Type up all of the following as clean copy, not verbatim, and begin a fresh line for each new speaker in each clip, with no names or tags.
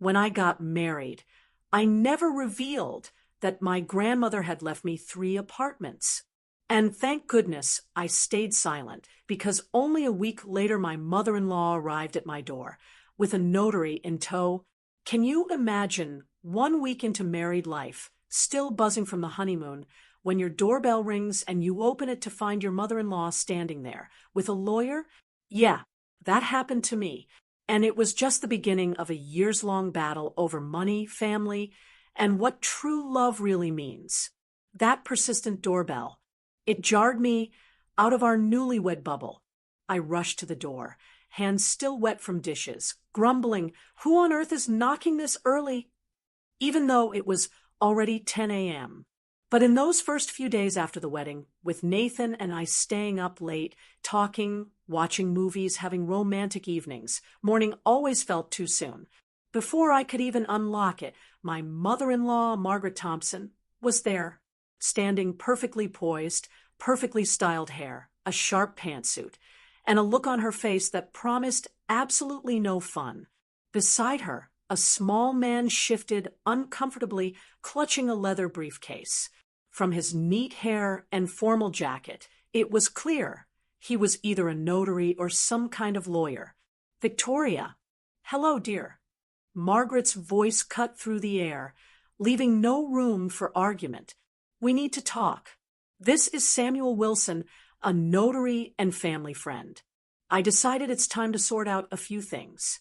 when I got married, I never revealed that my grandmother had left me 3 apartments. And thank goodness I stayed silent, because only a week later my mother-in-law arrived at my door, with a notary in tow. Can you imagine 1 week into married life, still buzzing from the honeymoon, when your doorbell rings and you open it to find your mother-in-law standing there, with a lawyer? Yeah, that happened to me. And it was just the beginning of a years-long battle over money, family, and what true love really means. That persistent doorbell, it jarred me out of our newlywed bubble. I rushed to the door, hands still wet from dishes, grumbling, "Who on earth is knocking this early?" Even though it was already 10 a.m. But in those first few days after the wedding, with Nathan and I staying up late, talking, watching movies, having romantic evenings, morning always felt too soon. Before I could even unlock it, my mother-in-law, Margaret Thompson, was there, standing perfectly poised, perfectly styled hair, a sharp pantsuit, and a look on her face that promised absolutely no fun. Beside her, a small man shifted uncomfortably, clutching a leather briefcase. From his neat hair and formal jacket, it was clear he was either a notary or some kind of lawyer. "Victoria." "Hello, dear." Margaret's voice cut through the air, leaving no room for argument. "We need to talk. This is Samuel Wilson, a notary and family friend. I decided it's time to sort out a few things."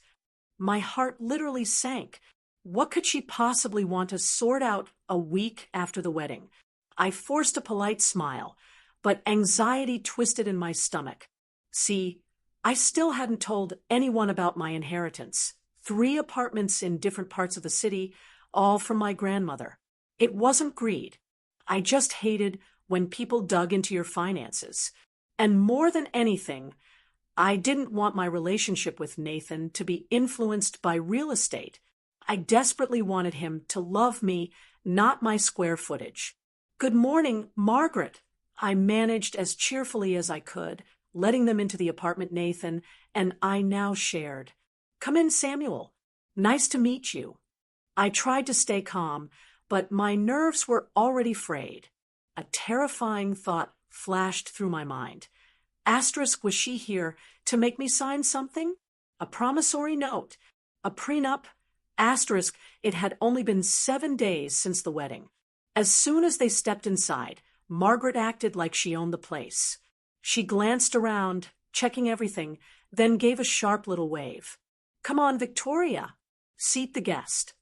My heart literally sank. What could she possibly want to sort out a week after the wedding? I forced a polite smile, but anxiety twisted in my stomach. See, I still hadn't told anyone about my inheritance. 3 apartments in different parts of the city, all from my grandmother. It wasn't greed. I just hated when people dug into your finances. And more than anything, I didn't want my relationship with Nathan to be influenced by real estate. I desperately wanted him to love me, not my square footage. "Good morning, Margaret." I managed as cheerfully as I could, letting them into the apartment Nathan and I now shared. "Come in, Samuel. Nice to meet you." I tried to stay calm, but my nerves were already frayed. A terrifying thought flashed through my mind. Asterisk, was she here to make me sign something? A promissory note? A prenup? Asterisk, it had only been 7 days since the wedding. As soon as they stepped inside, Margaret acted like she owned the place. She glanced around, checking everything, then gave a sharp little wave. "Come on, Victoria. Seat the guest."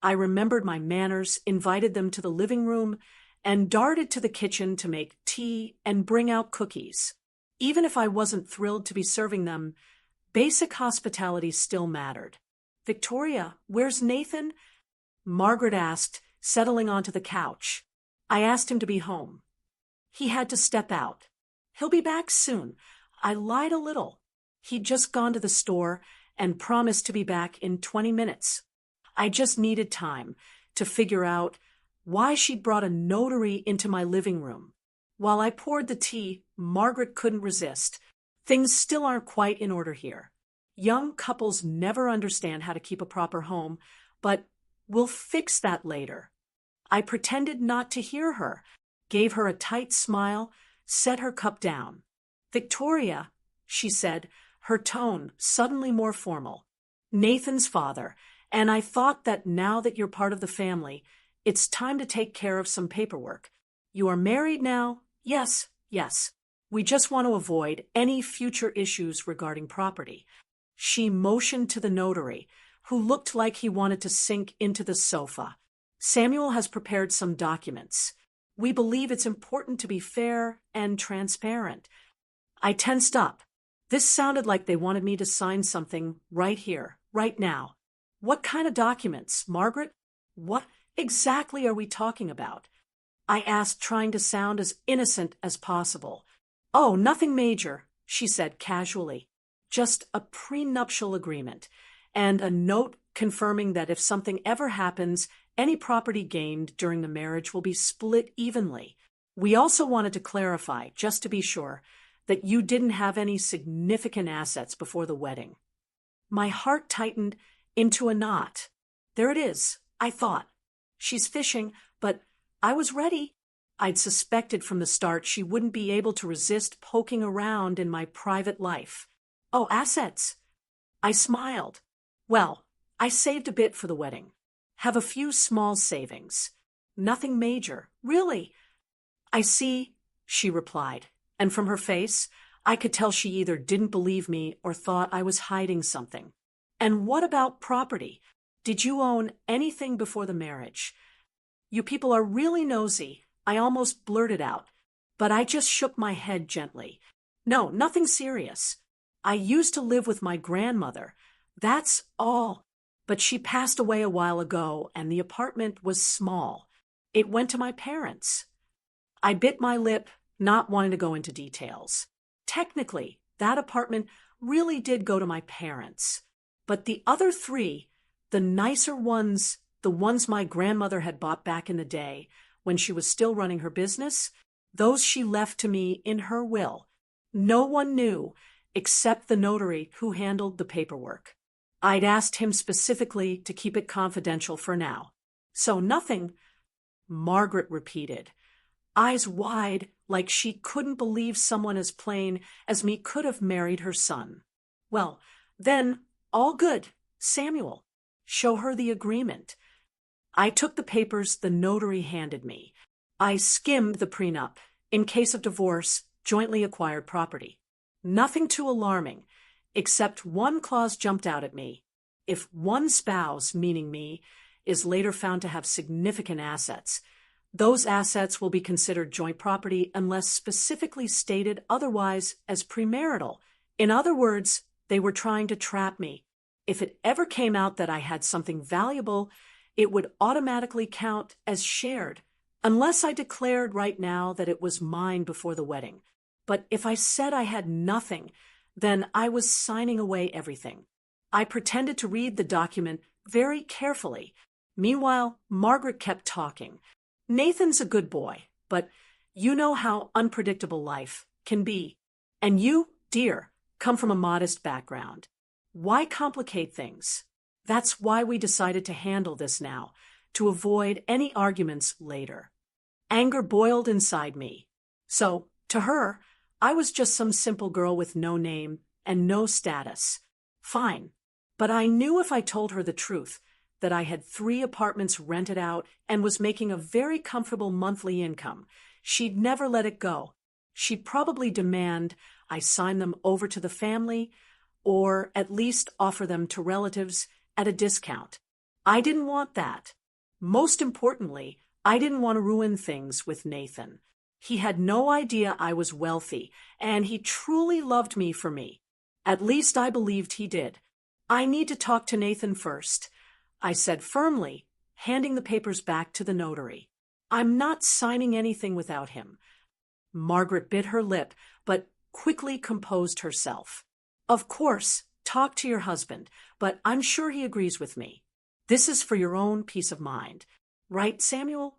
I remembered my manners, invited them to the living room, and darted to the kitchen to make tea and bring out cookies. Even if I wasn't thrilled to be serving them, basic hospitality still mattered. "Victoria, where's Nathan?" Margaret asked, settling onto the couch. I asked him to be home. "He had to step out." "He'll be back soon." I lied a little. He'd just gone to the store and promised to be back in 20 minutes. I just needed time to figure out why she'd brought a notary into my living room. While I poured the tea, Margaret couldn't resist. "Things still aren't quite in order here. Young couples never understand how to keep a proper home, but we'll fix that later." I pretended not to hear her, gave her a tight smile, set her cup down. "Victoria," she said, her tone suddenly more formal. "Nathan's father, and I thought that now that you're part of the family, it's time to take care of some paperwork. You are married now?" "Yes, yes. We just want to avoid any future issues regarding property." She motioned to the notary, who looked like he wanted to sink into the sofa. "Samuel has prepared some documents. We believe it's important to be fair and transparent." I tensed up. This sounded like they wanted me to sign something right here, right now. "What kind of documents, Margaret? What exactly are we talking about?" I asked, trying to sound as innocent as possible. "Oh, nothing major," she said casually. "Just a prenuptial agreement, and a note confirming that if something ever happens, any property gained during the marriage will be split evenly. We also wanted to clarify, just to be sure, that you didn't have any significant assets before the wedding." My heart tightened into a knot. There it is, I thought. She's fishing, but I was ready. I'd suspected from the start she wouldn't be able to resist poking around in my private life. Oh, assets. I smiled. Well, I saved a bit for the wedding. Have a few small savings. Nothing major, really. I see, she replied, and from her face, I could tell she either didn't believe me or thought I was hiding something. And what about property? Did you own anything before the marriage? You people are really nosy, I almost blurted out, but I just shook my head gently. No, nothing serious. I used to live with my grandmother. That's all. But she passed away a while ago, and the apartment was small. It went to my parents. I bit my lip, not wanting to go into details. Technically, that apartment really did go to my parents. But the other three, the nicer ones, the ones my grandmother had bought back in the day, when she was still running her business, those she left to me in her will. No one knew, except the notary who handled the paperwork. I'd asked him specifically to keep it confidential for now. So nothing, Margaret repeated, eyes wide like she couldn't believe someone as plain as me could have married her son. Well, then, all good. Samuel, show her the agreement. I took the papers the notary handed me. I skimmed the prenup, in case of divorce, jointly acquired property. Nothing too alarming, except one clause jumped out at me. If one spouse, meaning me, is later found to have significant assets, those assets will be considered joint property unless specifically stated otherwise as premarital. In other words, they were trying to trap me. If it ever came out that I had something valuable, it would automatically count as shared, unless I declared right now that it was mine before the wedding. But if I said I had nothing, then I was signing away everything. I pretended to read the document very carefully. Meanwhile, Margaret kept talking. Nathan's a good boy, but you know how unpredictable life can be. And you, dear, come from a modest background. Why complicate things? That's why we decided to handle this now, to avoid any arguments later. Anger boiled inside me. So, to her, I was just some simple girl with no name and no status. Fine. But I knew if I told her the truth, that I had 3 apartments rented out and was making a very comfortable monthly income, she'd never let it go. She'd probably demand I sign them over to the family, or at least offer them to relatives at a discount. I didn't want that. Most importantly, I didn't want to ruin things with Nathan. He had no idea I was wealthy, and he truly loved me for me. At least I believed he did. I need to talk to Nathan first, I said firmly, handing the papers back to the notary. I'm not signing anything without him. Margaret bit her lip, but quickly composed herself. Of course, talk to your husband, but I'm sure he agrees with me. This is for your own peace of mind. Right, Samuel?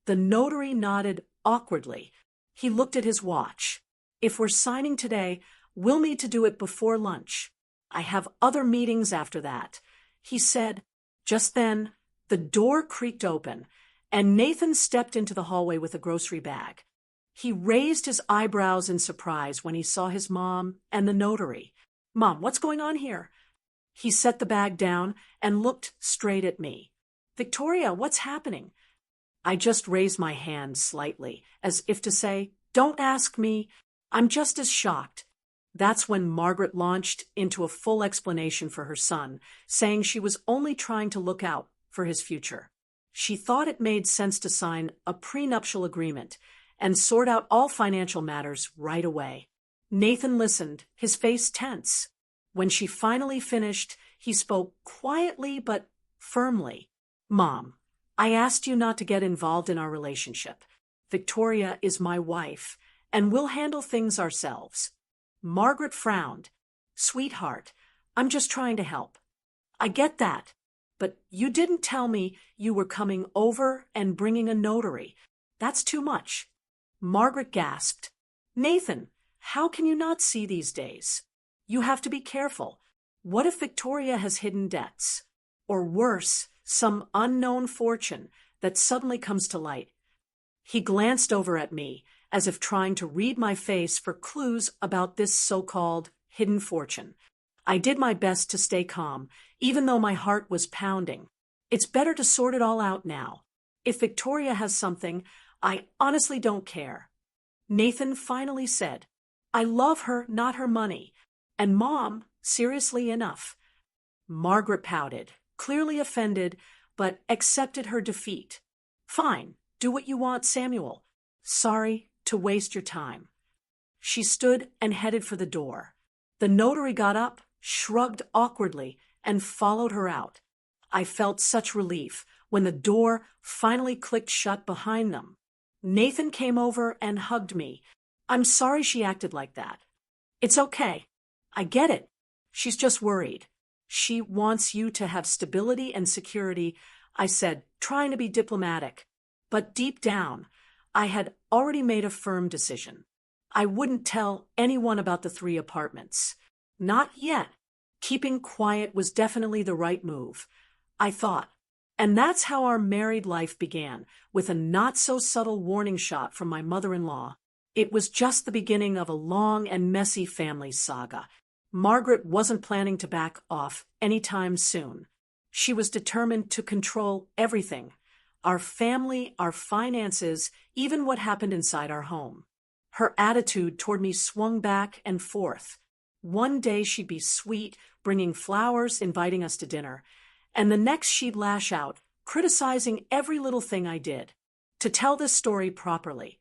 The notary nodded awkwardly. He looked at his watch. If we're signing today, we'll need to do it before lunch. I have other meetings after that, he said. Just then, the door creaked open, and Nathan stepped into the hallway with a grocery bag. He raised his eyebrows in surprise when he saw his mom and the notary. Mom, what's going on here? He set the bag down and looked straight at me. Victoria, what's happening? I just raised my hand slightly, as if to say, don't ask me. I'm just as shocked. That's when Margaret launched into a full explanation for her son, saying she was only trying to look out for his future. She thought it made sense to sign a prenuptial agreement and sort out all financial matters right away. Nathan listened, his face tense. When she finally finished, he spoke quietly but firmly. Mom, I asked you not to get involved in our relationship. Victoria is my wife, and we'll handle things ourselves. Margaret frowned. Sweetheart, I'm just trying to help. I get that, but you didn't tell me you were coming over and bringing a notary. That's too much. Margaret gasped. Nathan, how can you not see these days? You have to be careful. What if Victoria has hidden debts? Or worse, some unknown fortune that suddenly comes to light. He glanced over at me, as if trying to read my face for clues about this so-called hidden fortune. I did my best to stay calm, even though my heart was pounding. It's better to sort it all out now. If Victoria has something, I honestly don't care. Nathan finally said, I love her, not her money. And Mom, seriously enough. Margaret pouted, clearly offended, but accepted her defeat. Fine, do what you want, Samuel. Sorry to waste your time. She stood and headed for the door. The notary got up, shrugged awkwardly, and followed her out. I felt such relief when the door finally clicked shut behind them. Nathan came over and hugged me. I'm sorry she acted like that. It's okay. I get it. She's just worried. She wants you to have stability and security, I said, trying to be diplomatic. But deep down, I had already made a firm decision. I wouldn't tell anyone about the 3 apartments. Not yet. Keeping quiet was definitely the right move, I thought. And that's how our married life began, with a not-so-subtle warning shot from my mother-in-law. It was just the beginning of a long and messy family saga. Margaret wasn't planning to back off anytime soon. She was determined to control everything. Our family, our finances, even what happened inside our home. Her attitude toward me swung back and forth. One day she'd be sweet, bringing flowers, inviting us to dinner, and the next she'd lash out, criticizing every little thing I did. To tell this story properly,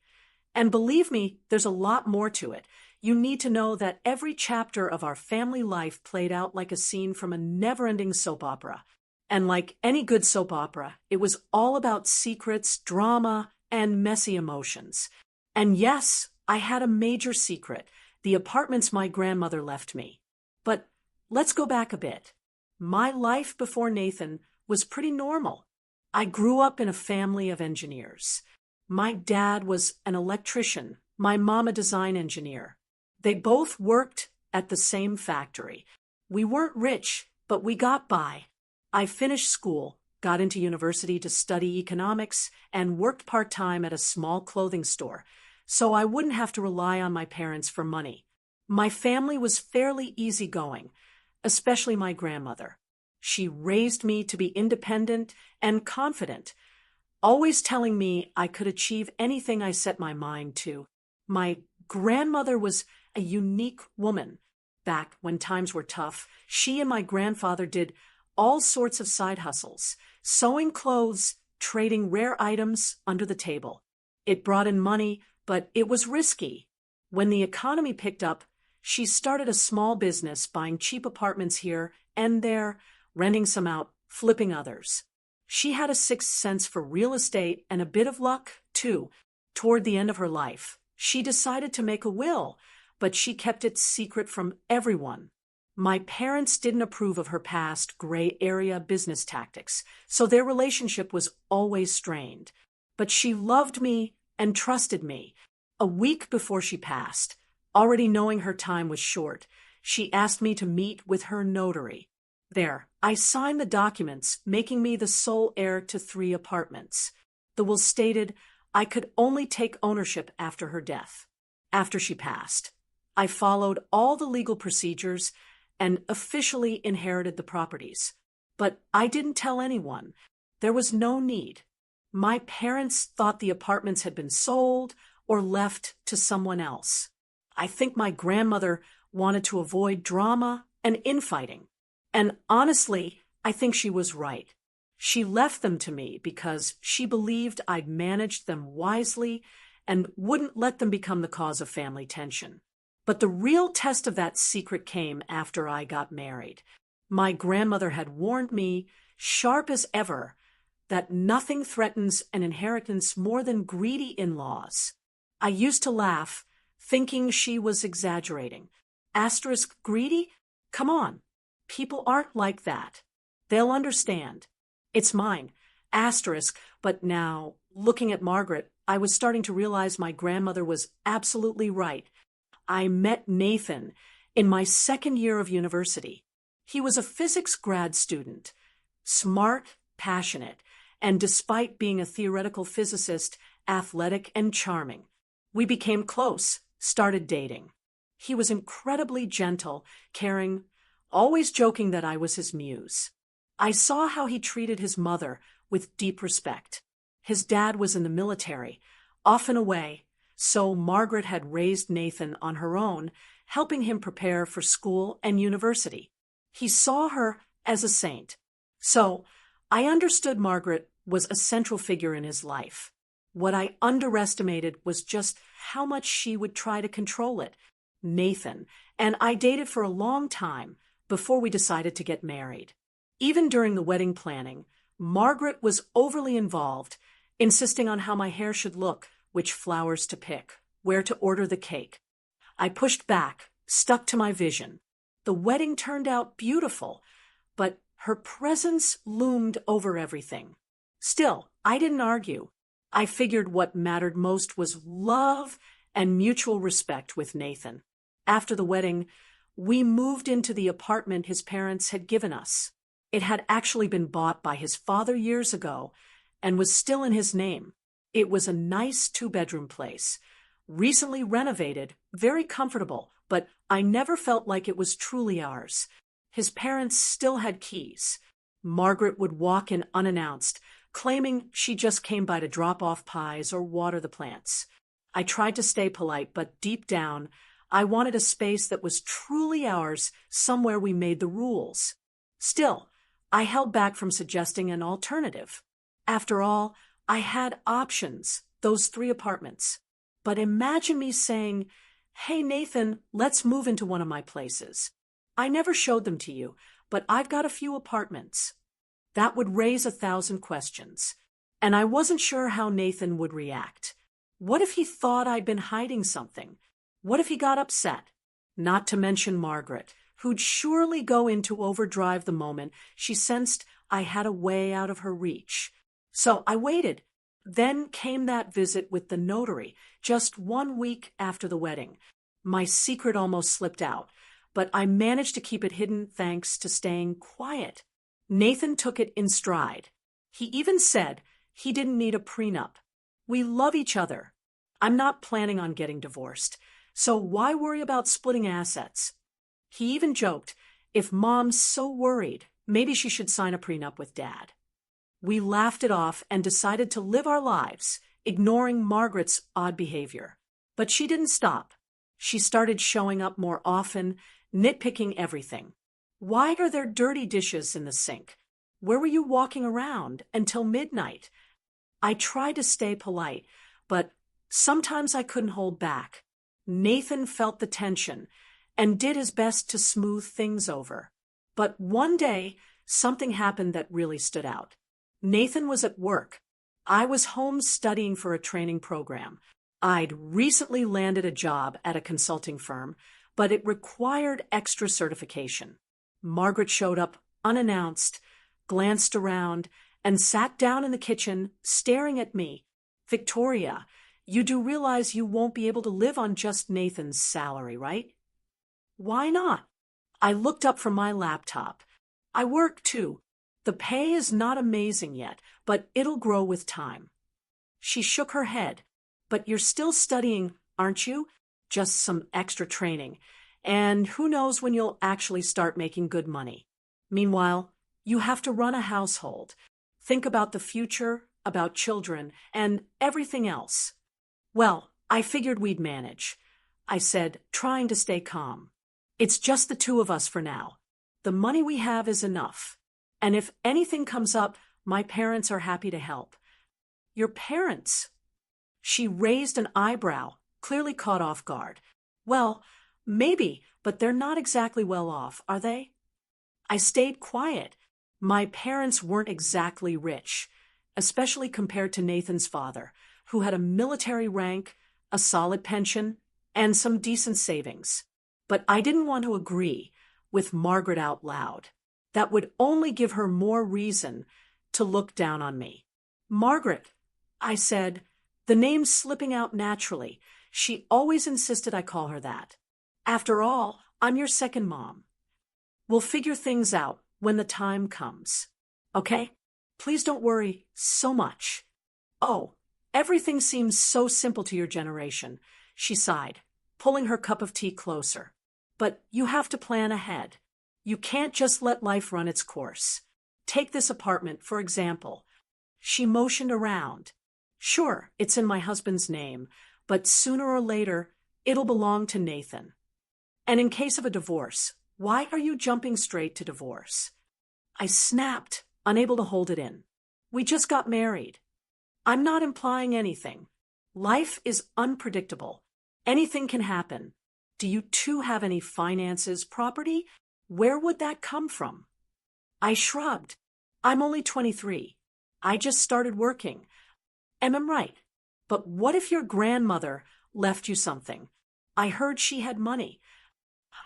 and believe me, there's a lot more to it, you need to know that every chapter of our family life played out like a scene from a never-ending soap opera. And like any good soap opera, it was all about secrets, drama, and messy emotions. And yes, I had a major secret, the apartments my grandmother left me. But let's go back a bit. My life before Nathan was pretty normal. I grew up in a family of engineers. My dad was an electrician, my mom a design engineer. They both worked at the same factory. We weren't rich, but we got by. I finished school, got into university to study economics, and worked part-time at a small clothing store, so I wouldn't have to rely on my parents for money. My family was fairly easygoing, especially my grandmother. She raised me to be independent and confident, always telling me I could achieve anything I set my mind to. My grandmother was a unique woman. Back when times were tough, she and my grandfather did all sorts of side hustles, sewing clothes, trading rare items under the table. It brought in money, but it was risky. When the economy picked up, she started a small business buying cheap apartments here and there, renting some out, flipping others. She had a sixth sense for real estate and a bit of luck, too. Toward the end of her life, she decided to make a will, but she kept it secret from everyone. My parents didn't approve of her past gray area business tactics, so their relationship was always strained. But she loved me and trusted me. A week before she passed, already knowing her time was short, she asked me to meet with her notary. There, I signed the documents, making me the sole heir to 3 apartments. The will stated I could only take ownership after her death. After she passed, I followed all the legal procedures and officially inherited the properties. But I didn't tell anyone. There was no need. My parents thought the apartments had been sold or left to someone else. I think my grandmother wanted to avoid drama and infighting. And honestly, I think she was right. She left them to me because she believed I'd managed them wisely and wouldn't let them become the cause of family tension. But the real test of that secret came after I got married. My grandmother had warned me, sharp as ever, that nothing threatens an inheritance more than greedy in-laws. I used to laugh, thinking she was exaggerating. Asterisk greedy? Come on. People aren't like that. They'll understand. It's mine. Asterisk. But now, looking at Margaret, I was starting to realize my grandmother was absolutely right. I met Nathan in my 2nd year of university. He was a physics grad student, smart, passionate, and despite being a theoretical physicist, athletic and charming. We became close, started dating. He was incredibly gentle, caring, always joking that I was his muse. I saw how he treated his mother with deep respect. His dad was in the military, often away, so Margaret had raised Nathan on her own, helping him prepare for school and university. He saw her as a saint. So I understood Margaret was a central figure in his life. What I underestimated was just how much she would try to control it. Nathan and I dated for a long time before we decided to get married. Even during the wedding planning, Margaret was overly involved, insisting on how my hair should look, which flowers to pick, where to order the cake. I pushed back, stuck to my vision. The wedding turned out beautiful, but her presence loomed over everything. Still, I didn't argue. I figured what mattered most was love and mutual respect with Nathan. After the wedding, we moved into the apartment his parents had given us. It had actually been bought by his father years ago and was still in his name. It was a nice two-bedroom place, recently renovated, very comfortable, but I never felt like it was truly ours. His parents still had keys. Margaret would walk in unannounced, claiming she just came by to drop off pies or water the plants. I tried to stay polite, but deep down, I wanted a space that was truly ours, somewhere we made the rules. Still, I held back from suggesting an alternative. After all, I had options, those 3 apartments. But imagine me saying, "Hey, Nathan, let's move into one of my places. I never showed them to you, but I've got a few apartments." That would raise 1,000 questions. And I wasn't sure how Nathan would react. What if he thought I'd been hiding something? What if he got upset? Not to mention Margaret, who'd surely go into overdrive the moment she sensed I had a way out of her reach. So I waited. Then came that visit with the notary, just 1 week after the wedding. My secret almost slipped out, but I managed to keep it hidden thanks to staying quiet. Nathan took it in stride. He even said he didn't need a prenup. We love each other. I'm not planning on getting divorced, so why worry about splitting assets? He even joked, if Mom's so worried, maybe she should sign a prenup with Dad. We laughed it off and decided to live our lives, ignoring Margaret's odd behavior. But she didn't stop. She started showing up more often, nitpicking everything. Why are there dirty dishes in the sink? Where were you walking around until midnight? I tried to stay polite, but sometimes I couldn't hold back. Nathan felt the tension and did his best to smooth things over. But one day, something happened that really stood out. Nathan was at work. I was home studying for a training program. I'd recently landed a job at a consulting firm, but it required extra certification. Margaret showed up unannounced, glanced around, and sat down in the kitchen, staring at me. "Victoria, you do realize you won't be able to live on just Nathan's salary, right?" "Why not?" I looked up from my laptop. "I work too. The pay is not amazing yet, but it'll grow with time." She shook her head. "But you're still studying, aren't you? Just some extra training. And who knows when you'll actually start making good money. Meanwhile, you have to run a household. Think about the future, about children, and everything else." "Well, I figured we'd manage," I said, trying to stay calm. "It's just the 2 of us for now. The money we have is enough. And if anything comes up, my parents are happy to help." "Your parents?" She raised an eyebrow, clearly caught off guard. "Well, maybe, but they're not exactly well off, are they?" I stayed quiet. My parents weren't exactly rich, especially compared to Nathan's father, who had a military rank, a solid pension, and some decent savings. But I didn't want to agree with Margaret out loud. That would only give her more reason to look down on me. "Margaret," I said, the name slipping out naturally. She always insisted I call her that. "After all, I'm your second mom. We'll figure things out when the time comes. Okay?" Please don't worry so much. Oh, everything seems so simple to your generation, she sighed, pulling her cup of tea closer. But you have to plan ahead. You can't just let life run its course. Take this apartment, for example. She motioned around. Sure, it's in my husband's name, but sooner or later, it'll belong to Nathan. And in case of a divorce, why are you jumping straight to divorce? I snapped, unable to hold it in. We just got married. I'm not implying anything. Life is unpredictable. Anything can happen. Do you two have any finances, property? Where would that come from? I shrugged. I'm only 23. I just started working. And I'm right. But what if your grandmother left you something? I heard she had money.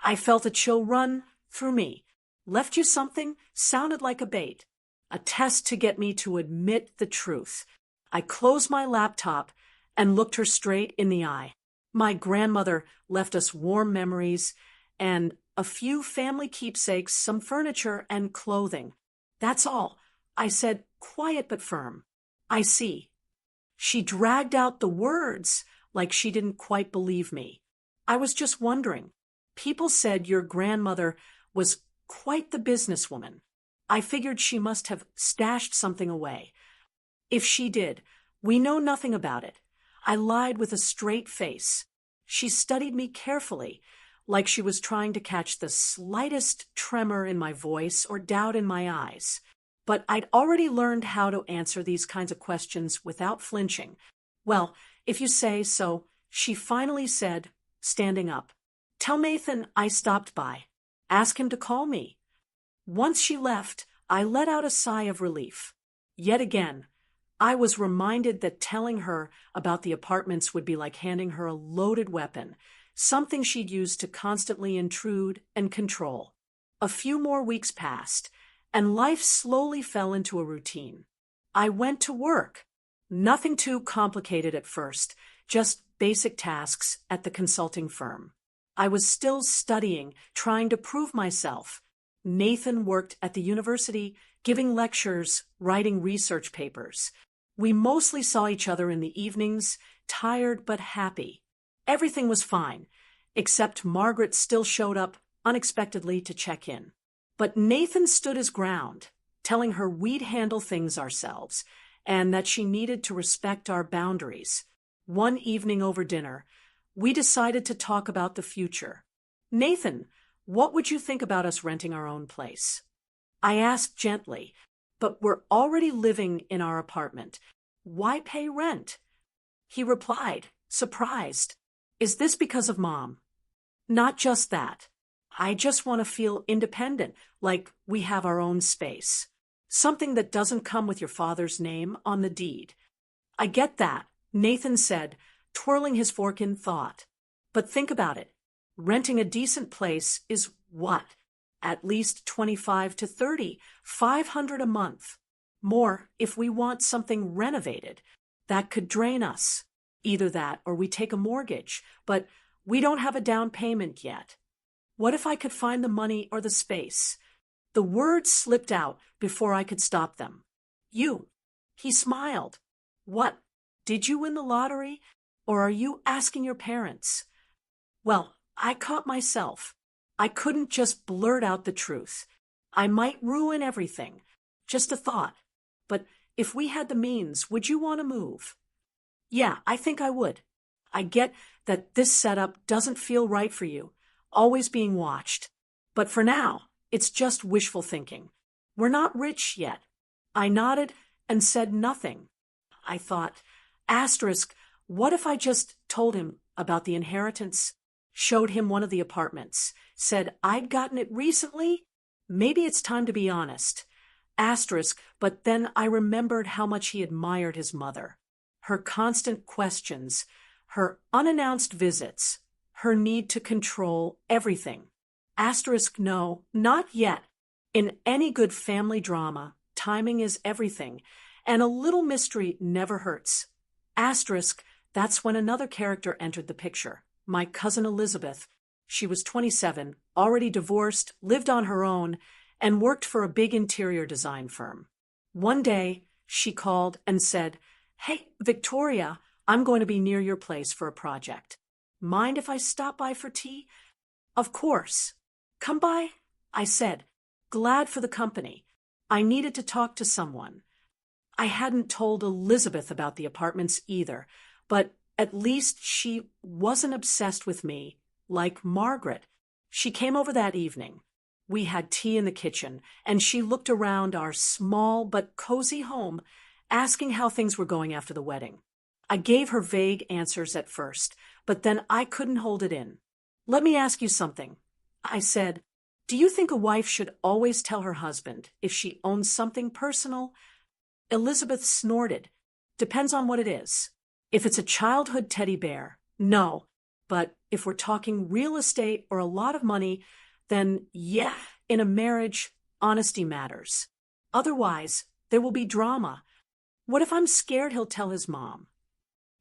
I felt a chill run through me. Left you something sounded like a bait, a test to get me to admit the truth. I closed my laptop and looked her straight in the eye. My grandmother left us warm memories and a few family keepsakes, some furniture and clothing. That's all, I said, quiet but firm. I see. She dragged out the words like she didn't quite believe me. I was just wondering. People said your grandmother was quite the businesswoman. I figured she must have stashed something away. If she did, we know nothing about it. I lied with a straight face. She studied me carefully, like she was trying to catch the slightest tremor in my voice or doubt in my eyes. But I'd already learned how to answer these kinds of questions without flinching. Well, if you say so, she finally said, standing up, "Tell Nathan I stopped by. Ask him to call me." Once she left, I let out a sigh of relief. Yet again, I was reminded that telling her about the apartments would be like handing her a loaded weapon, something she'd use to constantly intrude and control. A few more weeks passed, and life slowly fell into a routine. I went to work. Nothing too complicated at first, just basic tasks at the consulting firm. I was still studying, trying to prove myself. Nathan worked at the university, giving lectures, writing research papers. We mostly saw each other in the evenings, tired but happy. Everything was fine, except Margaret still showed up unexpectedly to check in. But Nathan stood his ground, telling her we'd handle things ourselves, and that she needed to respect our boundaries. One evening over dinner, we decided to talk about the future. "Nathan, what would you think about us renting our own place?" I asked gently, "But we're already living in our apartment. Why pay rent?" He replied, surprised, "Is this because of Mom?" "Not just that. I just want to feel independent, like we have our own space. Something that doesn't come with your father's name on the deed." "I get that," Nathan said, twirling his fork in thought. "But think about it. Renting a decent place is what? At least 25 to 30, 500 a month. More if we want something renovated. That could drain us. Either that or we take a mortgage, but we don't have a down payment yet. What if I could find the money or the space?" The words slipped out before I could stop them. "You." He smiled. "What? Did you win the lottery? Or are you asking your parents?" Well, I caught myself. I couldn't just blurt out the truth. I might ruin everything. Just a thought. But if we had the means, would you want to move? "Yeah, I think I would. I get that this setup doesn't feel right for you, always being watched. But for now, it's just wishful thinking. We're not rich yet." I nodded and said nothing. I thought, asterisk, what if I just told him about the inheritance, showed him one of the apartments, said I'd gotten it recently? Maybe it's time to be honest. Asterisk, but then I remembered how much he admired his mother. Her constant questions, her unannounced visits, her need to control everything. Asterisk, no, not yet. In any good family drama, timing is everything, and a little mystery never hurts. Asterisk, that's when another character entered the picture, my cousin Elizabeth. She was 27, already divorced, lived on her own, and worked for a big interior design firm. One day, she called and said, "Hey, Victoria, I'm going to be near your place for a project. Mind if I stop by for tea?" "Of course. Come by," I said, glad for the company. I needed to talk to someone. I hadn't told Elizabeth about the apartments either, but at least she wasn't obsessed with me like Margaret. She came over that evening. We had tea in the kitchen, and she looked around our small but cozy home, asking how things were going after the wedding. I gave her vague answers at first, but then I couldn't hold it in. "Let me ask you something," I said. "Do you think a wife should always tell her husband if she owns something personal?" Elizabeth snorted. "Depends on what it is. If it's a childhood teddy bear, no. But if we're talking real estate or a lot of money, then yeah, in a marriage, honesty matters. Otherwise, there will be drama. What if I'm scared he'll tell his mom?"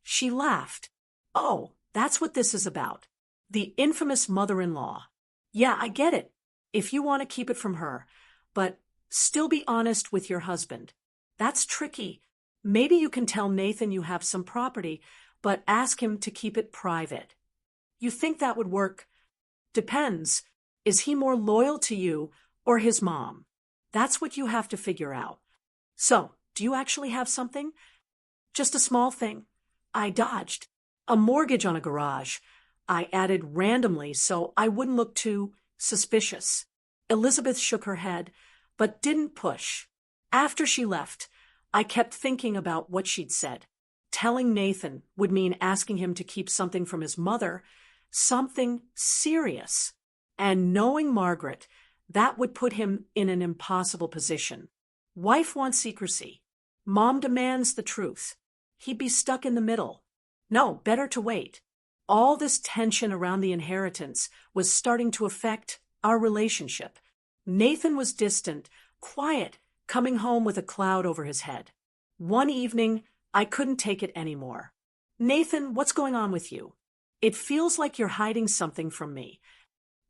She laughed. "Oh, that's what this is about. The infamous mother-in-law. Yeah, I get it, if you want to keep it from her, but still be honest with your husband. That's tricky. Maybe you can tell Nathan you have some property, but ask him to keep it private." "You think that would work?" "Depends. Is he more loyal to you or his mom? That's what you have to figure out." "So, do you actually have something?" "Just a small thing." I dodged. "A mortgage on a garage," I added randomly so I wouldn't look too suspicious. Elizabeth shook her head, but didn't push. After she left, I kept thinking about what she'd said. Telling Nathan would mean asking him to keep something from his mother, something serious. And knowing Margaret, that would put him in an impossible position. Wife wants secrecy. Mom demands the truth. He'd be stuck in the middle. No, better to wait. All this tension around the inheritance was starting to affect our relationship. Nathan was distant, quiet, coming home with a cloud over his head. One evening, I couldn't take it anymore. "Nathan, what's going on with you? It feels like you're hiding something from me."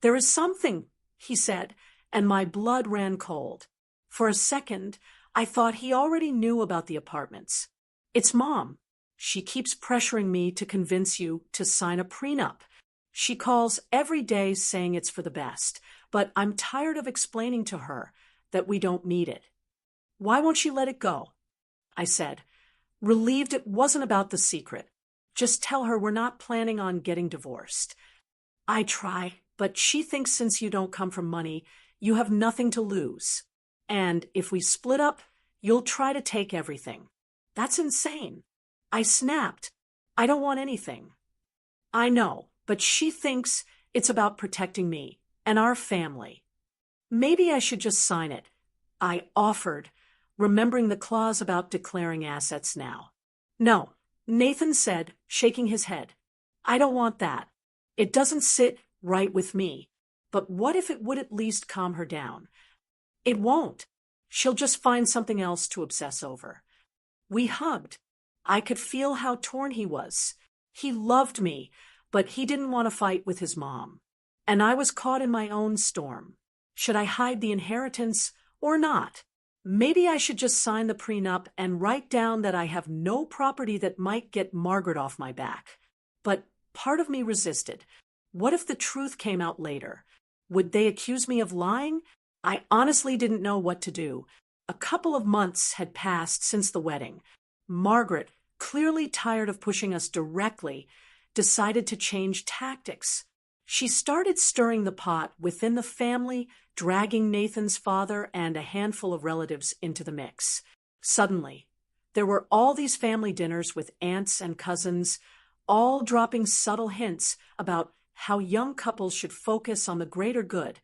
"There is something," he said, and my blood ran cold. For a second, I thought he already knew about the apartments. "It's Mom. She keeps pressuring me to convince you to sign a prenup. She calls every day saying it's for the best, but I'm tired of explaining to her that we don't need it." "Why won't she let it go?" I said, relieved it wasn't about the secret. "Just tell her we're not planning on getting divorced." "I try, but she thinks since you don't come from money, you have nothing to lose. And if we split up, you'll try to take everything." "That's insane." I snapped. "I don't want anything." "I know, but she thinks it's about protecting me and our family." "Maybe I should just sign it," I offered, remembering the clause about declaring assets now. "No," Nathan said, shaking his head. "I don't want that. It doesn't sit right with me. But what if it would at least calm her down?" "It won't. She'll just find something else to obsess over." We hugged. I could feel how torn he was. He loved me, but he didn't want to fight with his mom. And I was caught in my own storm. Should I hide the inheritance or not? Maybe I should just sign the prenup and write down that I have no property that might get Margaret off my back. But part of me resisted. What if the truth came out later? Would they accuse me of lying? I honestly didn't know what to do. A couple of months had passed since the wedding. Margaret, clearly tired of pushing us directly, decided to change tactics. She started stirring the pot within the family, dragging Nathan's father and a handful of relatives into the mix. Suddenly, there were all these family dinners with aunts and cousins, all dropping subtle hints about how young couples should focus on the greater good,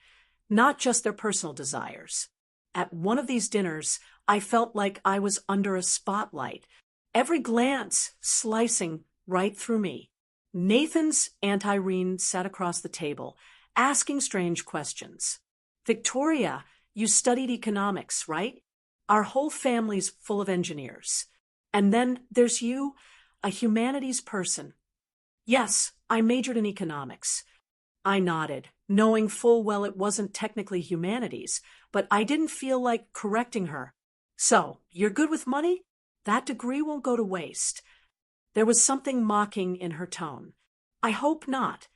not just their personal desires. At one of these dinners, I felt like I was under a spotlight, every glance slicing right through me. Nathan's Aunt Irene sat across the table, asking strange questions. "Victoria, you studied economics, right? Our whole family's full of engineers. And then there's you, a humanities person." "Yes, I majored in economics." I nodded, knowing full well it wasn't technically humanities, but I didn't feel like correcting her. So, you're good with money? That degree won't go to waste. There was something mocking in her tone. I hope not.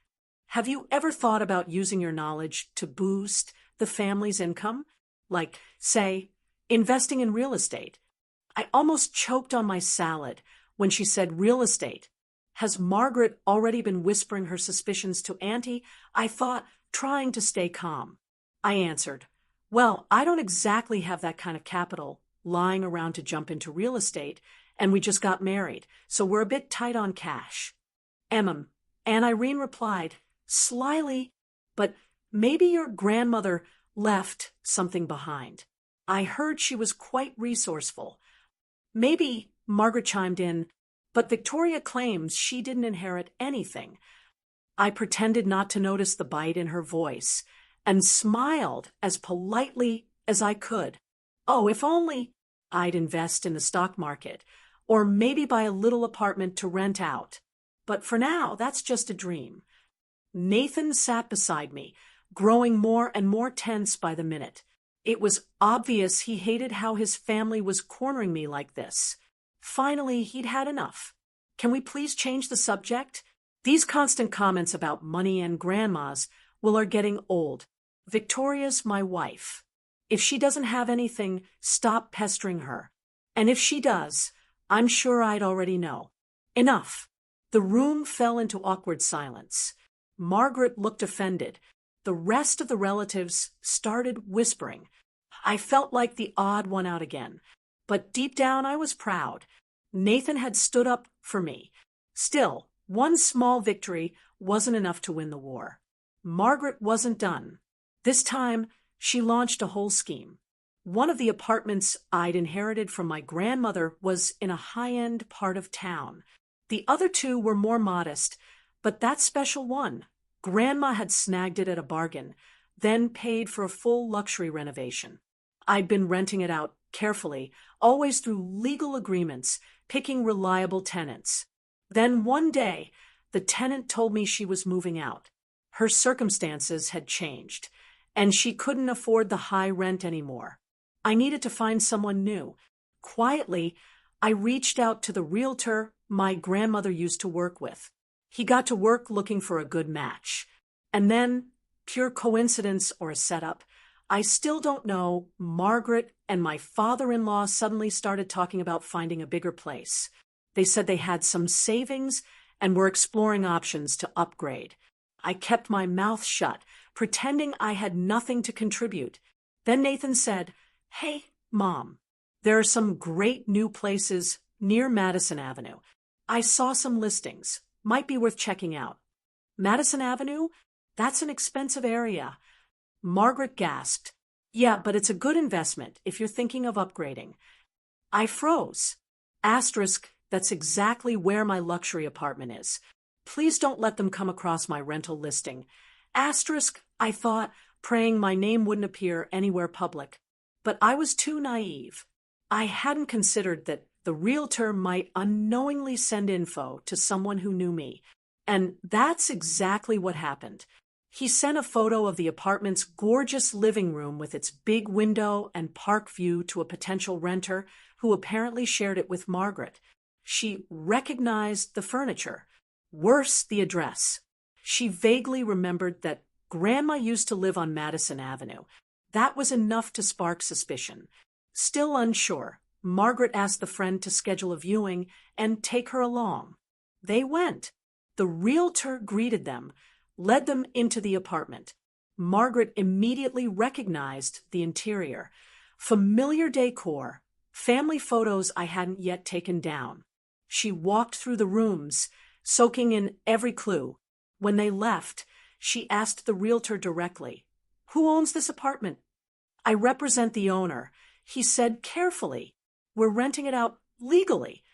Have you ever thought about using your knowledge to boost the family's income? Like, say, investing in real estate? I almost choked on my salad when she said real estate. Has Margaret already been whispering her suspicions to Auntie? I thought, trying to stay calm. I answered, well, I don't exactly have that kind of capital lying around to jump into real estate, and we just got married, so we're a bit tight on cash. And Irene replied, slyly, but maybe your grandmother left something behind. I heard she was quite resourceful. Maybe, Margaret chimed in, but Victoria claims she didn't inherit anything. I pretended not to notice the bite in her voice and smiled as politely as I could. Oh, if only I'd invest in the stock market, or maybe buy a little apartment to rent out. But for now, that's just a dream. Nathan sat beside me, growing more and more tense by the minute. It was obvious he hated how his family was cornering me like this. Finally, he'd had enough. Can we please change the subject? These constant comments about money and grandmas are getting old. Victoria's my wife. If she doesn't have anything, stop pestering her. And if she does, I'm sure I'd already know. Enough. The room fell into awkward silence. Margaret looked offended. The rest of the relatives started whispering. I felt like the odd one out again, but deep down I was proud. Nathan had stood up for me. Still, one small victory wasn't enough to win the war. Margaret wasn't done. This time, she launched a whole scheme. One of the apartments I'd inherited from my grandmother was in a high-end part of town. The other two were more modest, but that special one, Grandma had snagged it at a bargain, then paid for a full luxury renovation. I'd been renting it out carefully, always through legal agreements, picking reliable tenants. Then one day, the tenant told me she was moving out. Her circumstances had changed, and she couldn't afford the high rent anymore. I needed to find someone new. Quietly, I reached out to the realtor my grandmother used to work with. He got to work looking for a good match. And then, pure coincidence or a setup, I still don't know, Margaret and my father-in-law suddenly started talking about finding a bigger place. They said they had some savings and were exploring options to upgrade. I kept my mouth shut, pretending I had nothing to contribute. Then Nathan said, "Hey, Mom, there are some great new places near Madison Avenue. I saw some listings. Might be worth checking out." Madison Avenue? That's an expensive area. Margaret gasped. Yeah, but it's a good investment if you're thinking of upgrading. I froze. Asterisk, that's exactly where my luxury apartment is. Please don't let them come across my rental listing. Asterisk, I thought, praying my name wouldn't appear anywhere public. But I was too naive. I hadn't considered that the realtor might unknowingly send info to someone who knew me. And that's exactly what happened. He sent a photo of the apartment's gorgeous living room with its big window and park view to a potential renter who apparently shared it with Margaret. She recognized the furniture. Worse, the address. She vaguely remembered that Grandma used to live on Madison Avenue. That was enough to spark suspicion. Still unsure, Margaret asked the friend to schedule a viewing and take her along. They went. The realtor greeted them, led them into the apartment. Margaret immediately recognized the interior. Familiar decor, family photos I hadn't yet taken down. She walked through the rooms, soaking in every clue. When they left, she asked the realtor directly, "Who owns this apartment?" "I represent the owner," he said carefully. "We're renting it out legally."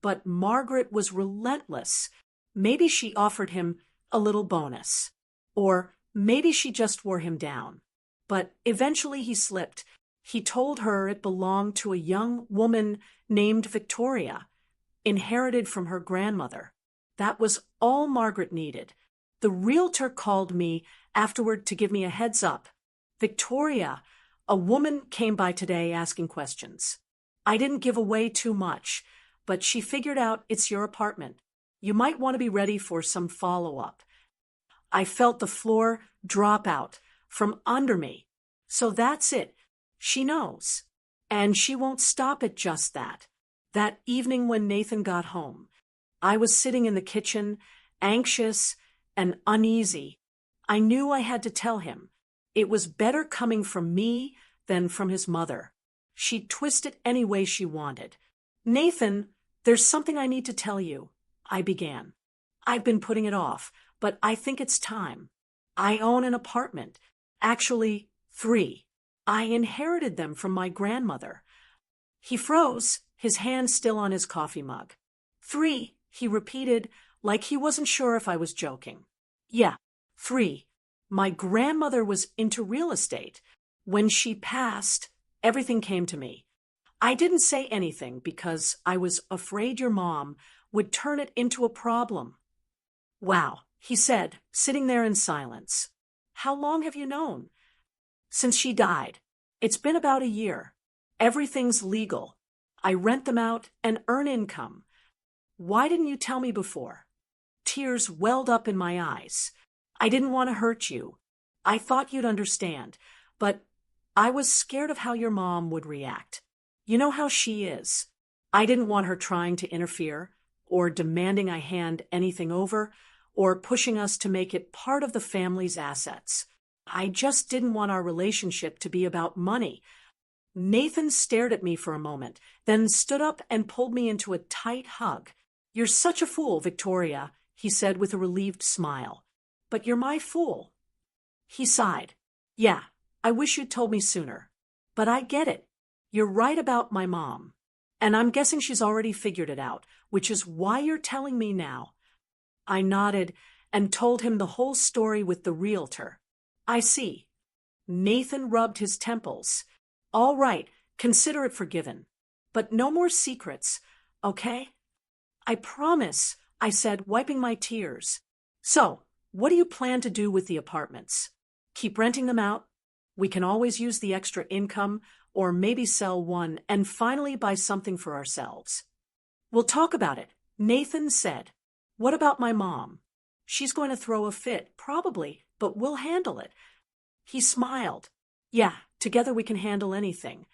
But Margaret was relentless. Maybe she offered him a little bonus. Or maybe she just wore him down. But eventually he slipped. He told her it belonged to a young woman named Victoria, inherited from her grandmother. That was all Margaret needed. The realtor called me afterward to give me a heads up. "Victoria, a woman came by today asking questions." I didn't give away too much, but she figured out it's your apartment. You might want to be ready for some follow-up. I felt the floor drop out from under me. So that's it. She knows. And she won't stop at just that. That evening when Nathan got home, I was sitting in the kitchen, anxious and uneasy. I knew I had to tell him. It was better coming from me than from his mother. She'd twist it any way she wanted. Nathan, there's something I need to tell you, I began. I've been putting it off, but I think it's time. I own an apartment. Actually, 3. I inherited them from my grandmother. He froze, his hand still on his coffee mug. 3, he repeated, like he wasn't sure if I was joking. Yeah, 3. My grandmother was into real estate. When she passed, everything came to me. I didn't say anything because I was afraid your mom would turn it into a problem. Wow, he said, sitting there in silence. How long have you known? Since she died. It's been about a year. Everything's legal. I rent them out and earn income. Why didn't you tell me before? Tears welled up in my eyes. I didn't want to hurt you. I thought you'd understand, but I was scared of how your mom would react. You know how she is. I didn't want her trying to interfere, or demanding I hand anything over, or pushing us to make it part of the family's assets. I just didn't want our relationship to be about money. Nathan stared at me for a moment, then stood up and pulled me into a tight hug. You're such a fool, Victoria, he said with a relieved smile. But you're my fool. He sighed. Yeah, I wish you'd told me sooner. But I get it. You're right about my mom. And I'm guessing she's already figured it out, which is why you're telling me now. I nodded and told him the whole story with the realtor. I see. Nathan rubbed his temples. All right, consider it forgiven. But no more secrets, okay? I promise, I said, wiping my tears. So, what do you plan to do with the apartments? Keep renting them out? We can always use the extra income, or maybe sell one and finally buy something for ourselves. We'll talk about it, Nathan said. What about my mom? She's going to throw a fit, probably, but we'll handle it. He smiled. Yeah, together we can handle anything.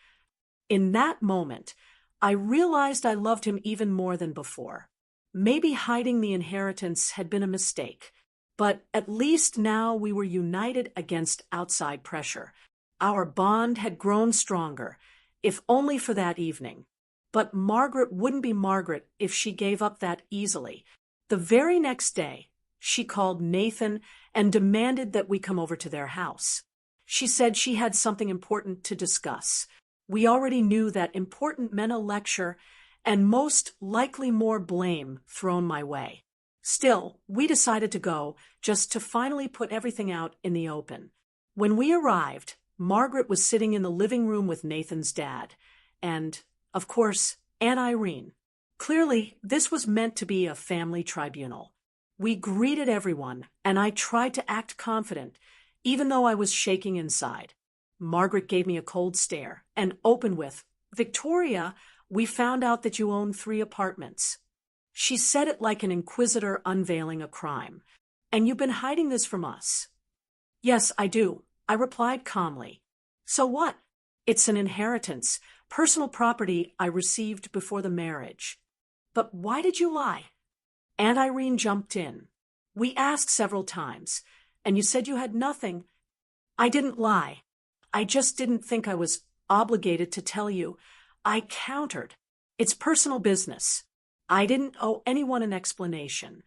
In that moment, I realized I loved him even more than before. Maybe hiding the inheritance had been a mistake, but at least now we were united against outside pressure. Our bond had grown stronger, if only for that evening. But Margaret wouldn't be Margaret if she gave up that easily. The very next day, she called Nathan and demanded that we come over to their house. She said she had something important to discuss. We already knew that important meant a lecture and most likely more blame thrown my way. Still, we decided to go, just to finally put everything out in the open. When we arrived, Margaret was sitting in the living room with Nathan's dad, and, of course, Aunt Irene. Clearly, this was meant to be a family tribunal. We greeted everyone, and I tried to act confident, even though I was shaking inside. Margaret gave me a cold stare and opened with, Victoria, we found out that you own 3 apartments. She said it like an inquisitor unveiling a crime. And you've been hiding this from us. Yes, I do, I replied calmly. So what? It's an inheritance, personal property I received before the marriage. But why did you lie? Aunt Irene jumped in. We asked several times, and you said you had nothing. I didn't lie. I just didn't think I was obligated to tell you. I countered. It's personal business. I didn't owe anyone an explanation.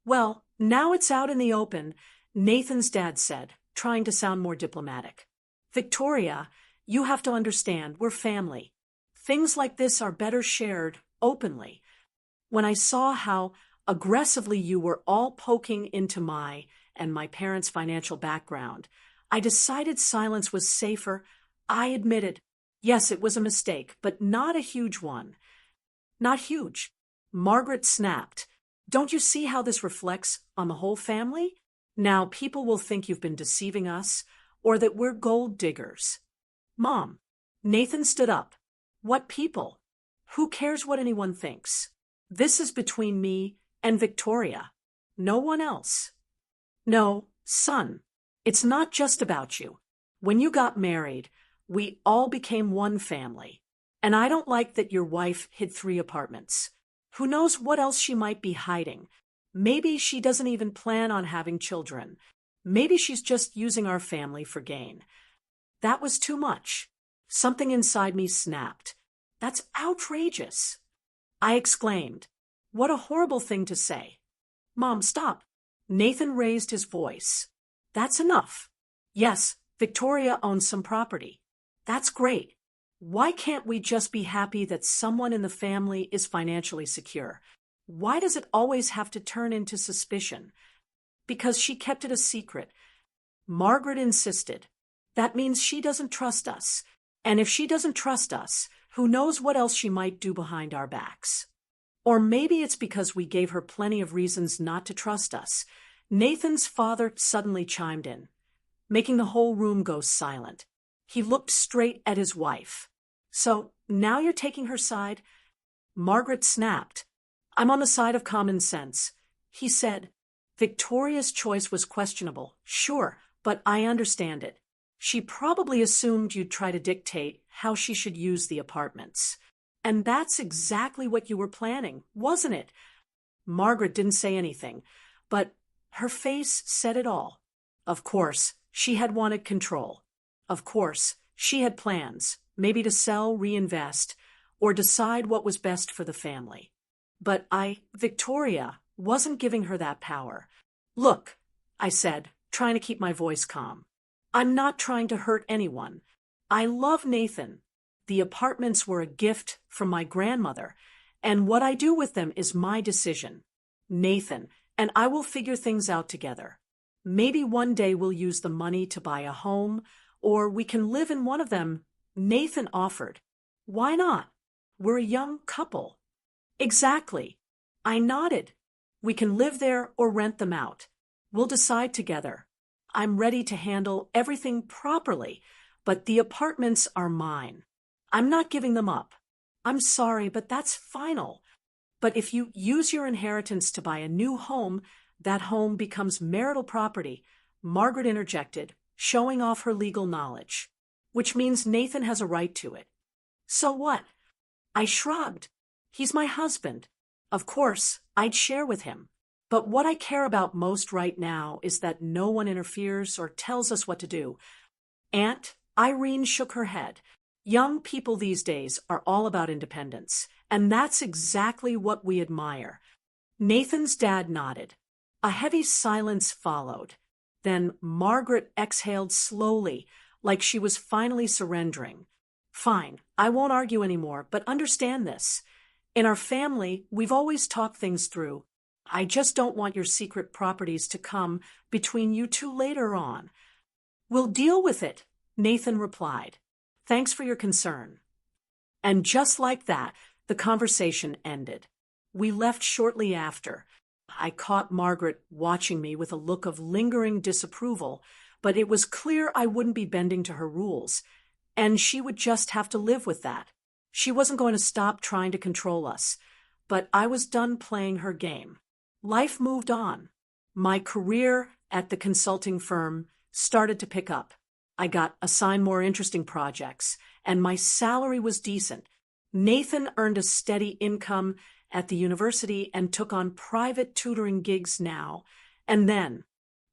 Well, now it's out in the open, Nathan's dad said, trying to sound more diplomatic. Victoria, you have to understand, we're family. Things like this are better shared openly. When I saw how aggressively you were all poking into my and my parents' financial background, I decided silence was safer. I admitted, yes, it was a mistake, but not a huge one. Not huge. Margaret snapped. Don't you see how this reflects on the whole family? Now people will think you've been deceiving us, or that we're gold diggers. Mom. Nathan stood up. What people? Who cares what anyone thinks? This is between me and Victoria. No one else. No, son, it's not just about you. When you got married, we all became one family. And I don't like that your wife hid 3 apartments. Who knows what else she might be hiding? Maybe she doesn't even plan on having children. Maybe she's just using our family for gain. That was too much. Something inside me snapped. That's outrageous. I exclaimed. What a horrible thing to say. Mom, stop. Nathan raised his voice. That's enough. Yes, Victoria owns some property. That's great. Why can't we just be happy that someone in the family is financially secure? Why does it always have to turn into suspicion? Because she kept it a secret. Margaret insisted. That means she doesn't trust us. And if she doesn't trust us, who knows what else she might do behind our backs? Or maybe it's because we gave her plenty of reasons not to trust us. Nathan's father suddenly chimed in, making the whole room go silent. He looked straight at his wife. So, now you're taking her side? Margaret snapped. I'm on the side of common sense. He said, Victoria's choice was questionable, sure, but I understand it. She probably assumed you'd try to dictate how she should use the apartments. And that's exactly what you were planning, wasn't it? Margaret didn't say anything, but her face said it all. Of course, she had wanted control. Of course, she had plans, maybe to sell, reinvest, or decide what was best for the family. But Victoria, wasn't giving her that power. Look, I said, trying to keep my voice calm. I'm not trying to hurt anyone. I love Nathan. The apartments were a gift from my grandmother, and what I do with them is my decision. Nathan and I will figure things out together. Maybe one day we'll use the money to buy a home, or we can live in one of them. Nathan offered. Why not? We're a young couple. Exactly. I nodded. We can live there or rent them out. We'll decide together. I'm ready to handle everything properly, but the apartments are mine. I'm not giving them up. I'm sorry, but that's final. But if you use your inheritance to buy a new home, that home becomes marital property, Margaret interjected, showing off her legal knowledge, which means Nathan has a right to it. So what? I shrugged. He's my husband. Of course, I'd share with him. But what I care about most right now is that no one interferes or tells us what to do. Aunt Irene shook her head. Young people these days are all about independence, and that's exactly what we admire. Nathan's dad nodded. A heavy silence followed. Then Margaret exhaled slowly, like she was finally surrendering. Fine, I won't argue anymore, but understand this. In our family, we've always talked things through. I just don't want your secret properties to come between you two later on. We'll deal with it, Nathan replied. Thanks for your concern. And just like that, the conversation ended. We left shortly after. I caught Margaret watching me with a look of lingering disapproval, but it was clear I wouldn't be bending to her rules, and she would just have to live with that. She wasn't going to stop trying to control us, but I was done playing her game. Life moved on. My career at the consulting firm started to pick up. I got assigned more interesting projects, and my salary was decent. Nathan earned a steady income at the university and took on private tutoring gigs now. And then,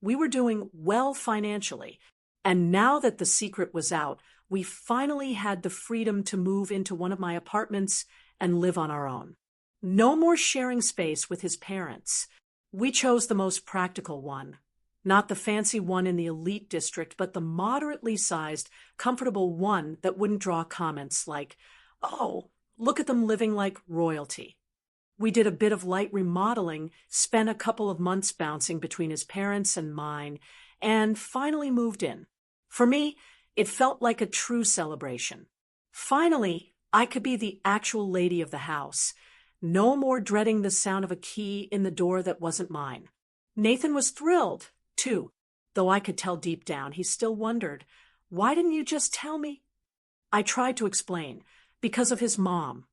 we were doing well financially, and now that the secret was out, we finally had the freedom to move into one of my apartments and live on our own. No more sharing space with his parents. We chose the most practical one. Not the fancy one in the elite district, but the moderately sized, comfortable one that wouldn't draw comments like, oh, look at them living like royalty. We did a bit of light remodeling, spent a couple of months bouncing between his parents and mine, and finally moved in. For me, it felt like a true celebration. Finally, I could be the actual lady of the house. No more dreading the sound of a key in the door that wasn't mine. Nathan was thrilled, too, though I could tell deep down he still wondered, why didn't you just tell me? I tried to explain, because of his mom.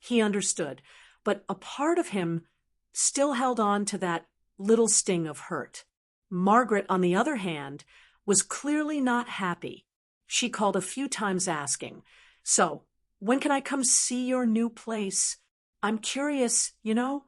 He understood, but a part of him still held on to that little sting of hurt. Margaret, on the other hand, was clearly not happy. She called a few times asking, "So, when can I come see your new place? I'm curious, you know?"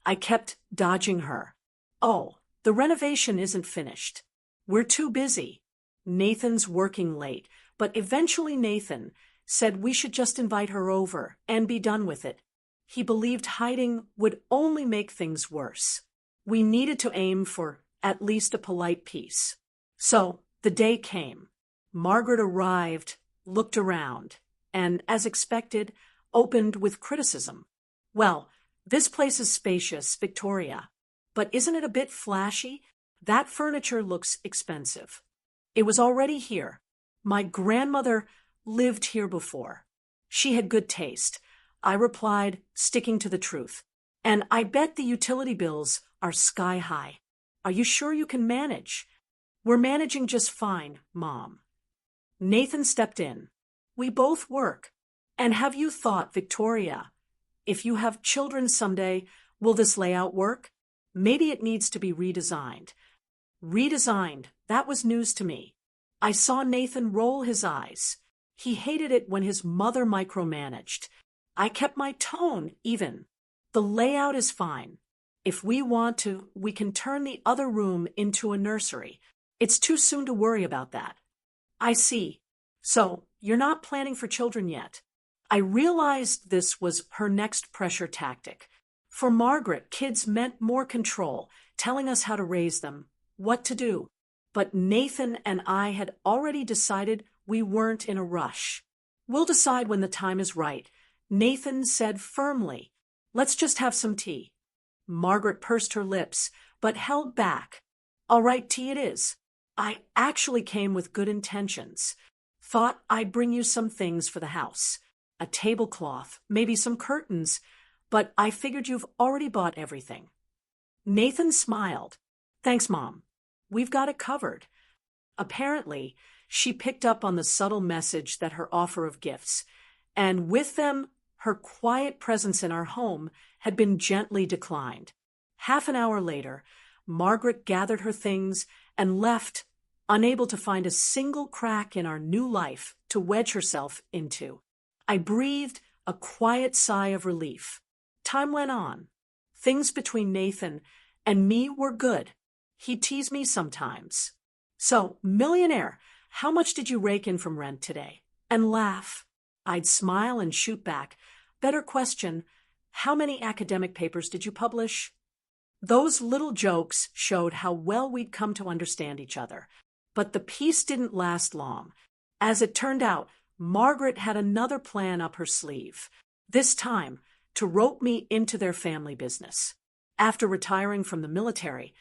I kept dodging her. "Oh, the renovation isn't finished. We're too busy. Nathan's working late, but eventually Nathan said we should just invite her over and be done with it. He believed hiding would only make things worse. We needed to aim for at least a polite peace." So the day came. Margaret arrived, looked around, and, as expected, opened with criticism. "Well, this place is spacious, Victoria, but isn't it a bit flashy? That furniture looks expensive." It was already here. My grandmother lived here before. She had good taste. I replied, sticking to the truth. "And I bet the utility bills are sky high. Are you sure you can manage?" "We're managing just fine, Mom." Nathan stepped in. "We both work. And have you thought, Victoria, if you have children someday, will this layout work? Maybe it needs to be redesigned." Redesigned, that was news to me. I saw Nathan roll his eyes. He hated it when his mother micromanaged. I kept my tone even. "The layout is fine. If we want to, we can turn the other room into a nursery. It's too soon to worry about that." "I see. So, you're not planning for children yet." I realized this was her next pressure tactic. For Margaret, kids meant more control, telling us how to raise them, what to do. But Nathan and I had already decided we weren't in a rush. "We'll decide when the time is right," Nathan said firmly. "Let's just have some tea." Margaret pursed her lips, but held back. "All right, tea it is. I actually came with good intentions. Thought I'd bring you some things for the house. A tablecloth, maybe some curtains, but I figured you've already bought everything." Nathan smiled. "Thanks, Mom. We've got it covered." Apparently, she picked up on the subtle message that her offer of gifts, and with them, her quiet presence in our home had been gently declined. Half an hour later, Margaret gathered her things and left, unable to find a single crack in our new life to wedge herself into. I breathed a quiet sigh of relief. Time went on. Things between Nathan and me were good. He'd tease me sometimes. "So, millionaire, how much did you rake in from rent today?" And laugh. I'd smile and shoot back. "Better question, how many academic papers did you publish?" Those little jokes showed how well we'd come to understand each other. But the peace didn't last long. As it turned out, Margaret had another plan up her sleeve. This time, to rope me into their family business. After retiring from the military,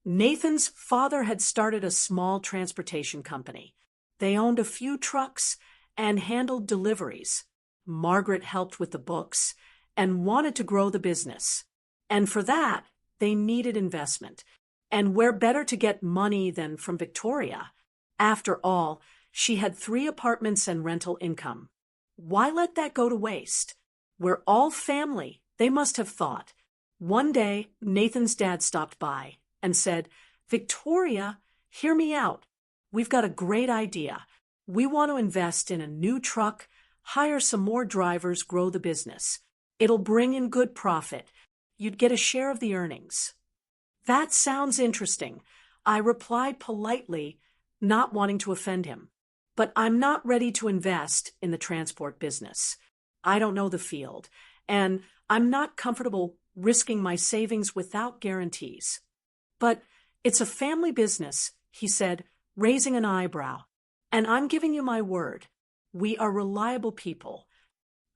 Nathan's father had started a small transportation company. They owned a few trucks and handled deliveries. Margaret helped with the books and wanted to grow the business. And for that, they needed investment. And where better to get money than from Victoria? After all, she had 3 apartments and rental income. Why let that go to waste? We're all family, they must have thought. One day, Nathan's dad stopped by and said, "Victoria, hear me out. We've got a great idea. We want to invest in a new truck, hire some more drivers, grow the business. It'll bring in good profit. You'd get a share of the earnings." "That sounds interesting," I replied politely, not wanting to offend him. "But I'm not ready to invest in the transport business. I don't know the field, and I'm not comfortable risking my savings without guarantees." "But it's a family business," he said, raising an eyebrow. "And I'm giving you my word. We are reliable people."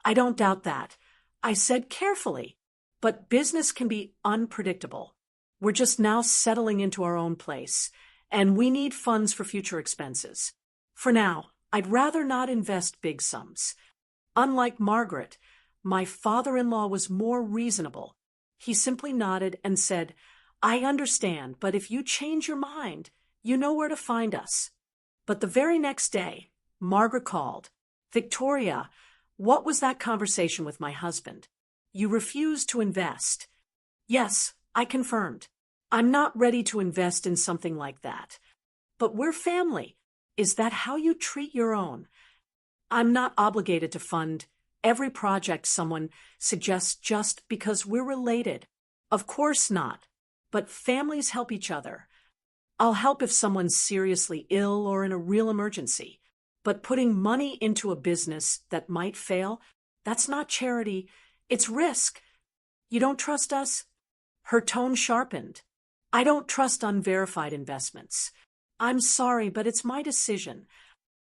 "I don't doubt that," I said carefully. "But business can be unpredictable. We're just now settling into our own place, and we need funds for future expenses. For now, I'd rather not invest big sums." Unlike Margaret, my father-in-law was more reasonable. He simply nodded and said, "I understand, but if you change your mind, you know where to find us." But the very next day, Margaret called. "Victoria, What was that conversation with my husband? You refused to invest. Yes, I confirmed. I'm not ready to invest in something like that. But we're family. Is that how you treat your own? I'm not obligated to fund every project someone suggests just because we're related. Of course not. But families help each other. I'll help if someone's seriously ill or in a real emergency. But putting money into a business that might fail, that's not charity, it's risk. You don't trust us? Her tone sharpened. I don't trust unverified investments. I'm sorry, but it's my decision.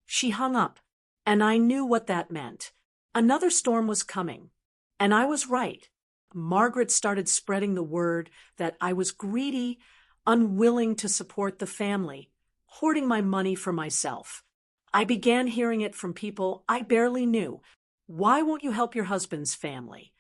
She hung up, and I knew what that meant. Another storm was coming, and I was right. Margaret started spreading the word that I was greedy, unwilling to support the family, hoarding my money for myself. I began hearing it from people I barely knew. Why won't you help your husband's family?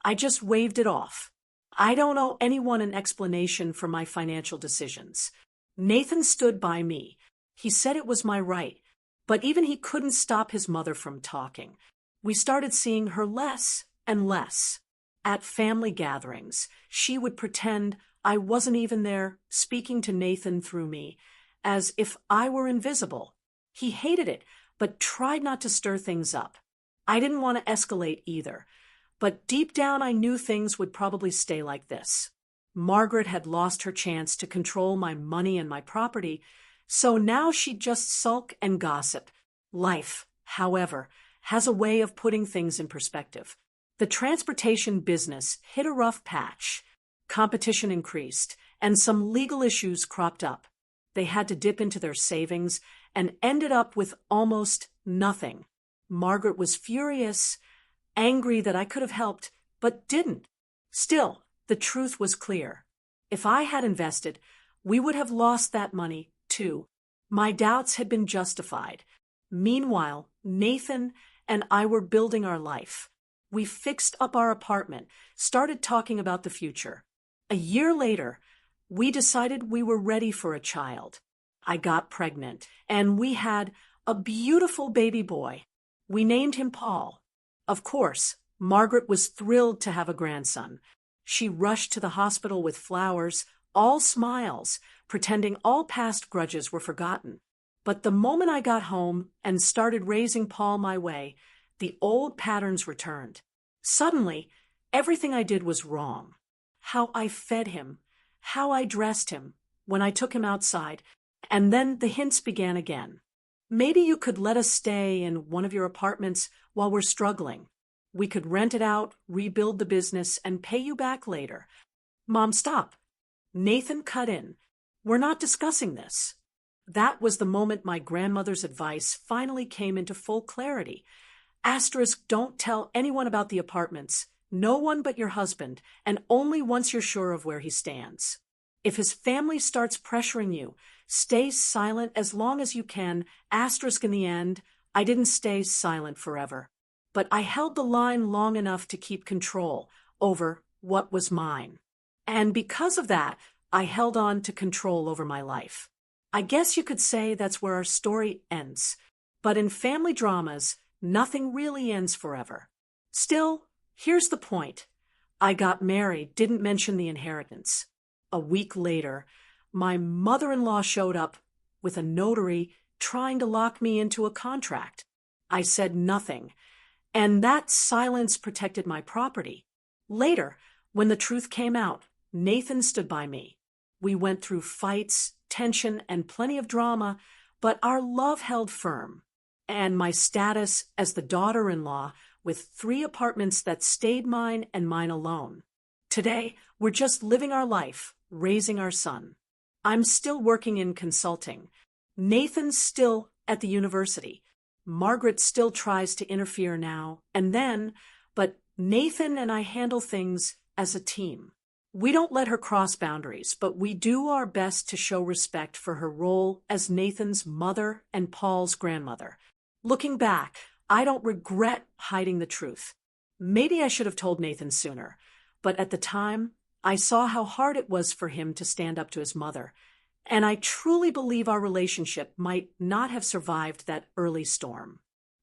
I just waved it off. I don't owe anyone an explanation for my financial decisions. Nathan stood by me. He said it was my right, but even he couldn't stop his mother from talking. We started seeing her less and less. At family gatherings, she would pretend I wasn't even there, speaking to Nathan through me, as if I were invisible. He hated it, but tried not to stir things up. I didn't want to escalate either, but deep down I knew things would probably stay like this. Margaret had lost her chance to control my money and my property, so now she'd just sulk and gossip. Life, however, has a way of putting things in perspective. The transportation business hit a rough patch. Competition increased, and some legal issues cropped up. They had to dip into their savings and ended up with almost nothing. Margaret was furious, angry that I could have helped, but didn't. Still, the truth was clear. If I had invested, we would have lost that money, too. My doubts had been justified. Meanwhile, Nathan and I were building our life. We fixed up our apartment, started talking about the future. A year later, we decided we were ready for a child. I got pregnant, and we had a beautiful baby boy. We named him Paul. Of course, Margaret was thrilled to have a grandson. She rushed to the hospital with flowers, all smiles, pretending all past grudges were forgotten. But the moment I got home and started raising Paul my way, the old patterns returned. Suddenly, everything I did was wrong. How I fed him, how I dressed him, when I took him outside, and then the hints began again. Maybe you could let us stay in one of your apartments while we're struggling. We could rent it out, rebuild the business, and pay you back later. Mom, stop. Nathan cut in. We're not discussing this. That was the moment my grandmother's advice finally came into full clarity. Asterisk, don't tell anyone about the apartments. No one but your husband, and only once you're sure of where he stands. If his family starts pressuring you, stay silent as long as you can. Asterisk, in the end, I didn't stay silent forever. But I held the line long enough to keep control over what was mine. And because of that, I held on to control over my life. I guess you could say that's where our story ends. But in family dramas, nothing really ends forever. Still, here's the point. I got married, didn't mention the inheritance. A week later, my mother-in-law showed up with a notary trying to lock me into a contract. I said nothing, and that silence protected my property. Later, when the truth came out, Nathan stood by me. We went through fights, tension, and plenty of drama, but our love held firm. And my status as the daughter-in-law with 3 apartments that stayed mine and mine alone. Today, we're just living our life, raising our son. I'm still working in consulting. Nathan's still at the university. Margaret still tries to interfere now and then, but Nathan and I handle things as a team. We don't let her cross boundaries, but we do our best to show respect for her role as Nathan's mother and Paul's grandmother. Looking back, I don't regret hiding the truth. Maybe I should have told Nathan sooner, but at the time, I saw how hard it was for him to stand up to his mother, and I truly believe our relationship might not have survived that early storm.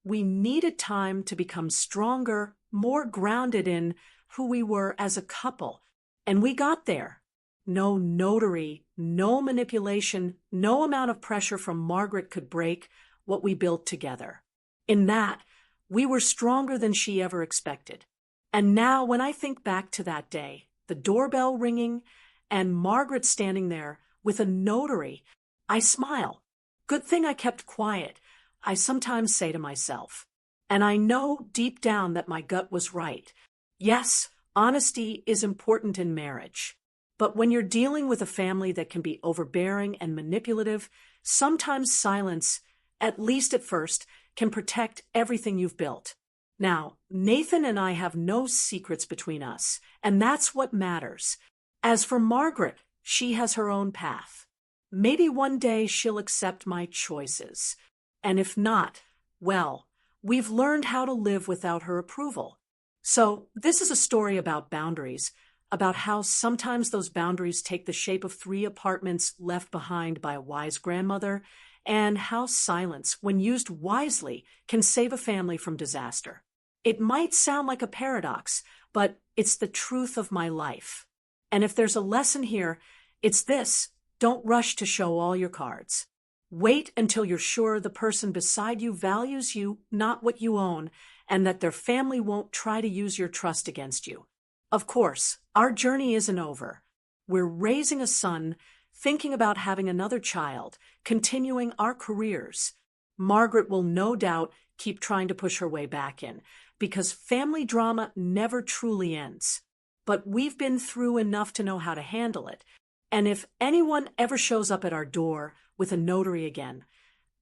We needed time to become stronger, more grounded in who we were as a couple. And we got there. No notary, no manipulation, no amount of pressure from Margaret could break what we built together. In that, we were stronger than she ever expected. And now, when I think back to that day, the doorbell ringing, and Margaret standing there with a notary, I smile. Good thing I kept quiet, I sometimes say to myself. And I know deep down that my gut was right. Yes, honesty is important in marriage. But when you're dealing with a family that can be overbearing and manipulative, sometimes silence, at least at first, can protect everything you've built. Now, Nathan and I have no secrets between us, and that's what matters. As for Margaret, she has her own path. Maybe one day she'll accept my choices. And if not, well, we've learned how to live without her approval. So, this is a story about boundaries, about how sometimes those boundaries take the shape of 3 apartments left behind by a wise grandmother, and how silence, when used wisely, can save a family from disaster. It might sound like a paradox, but it's the truth of my life. And if there's a lesson here, it's this: don't rush to show all your cards. Wait until you're sure the person beside you values you, not what you own, and that their family won't try to use your trust against you. Of course, our journey isn't over. We're raising a son, thinking about having another child, continuing our careers. Margaret will no doubt keep trying to push her way back in, because family drama never truly ends. But we've been through enough to know how to handle it. And if anyone ever shows up at our door with a notary again,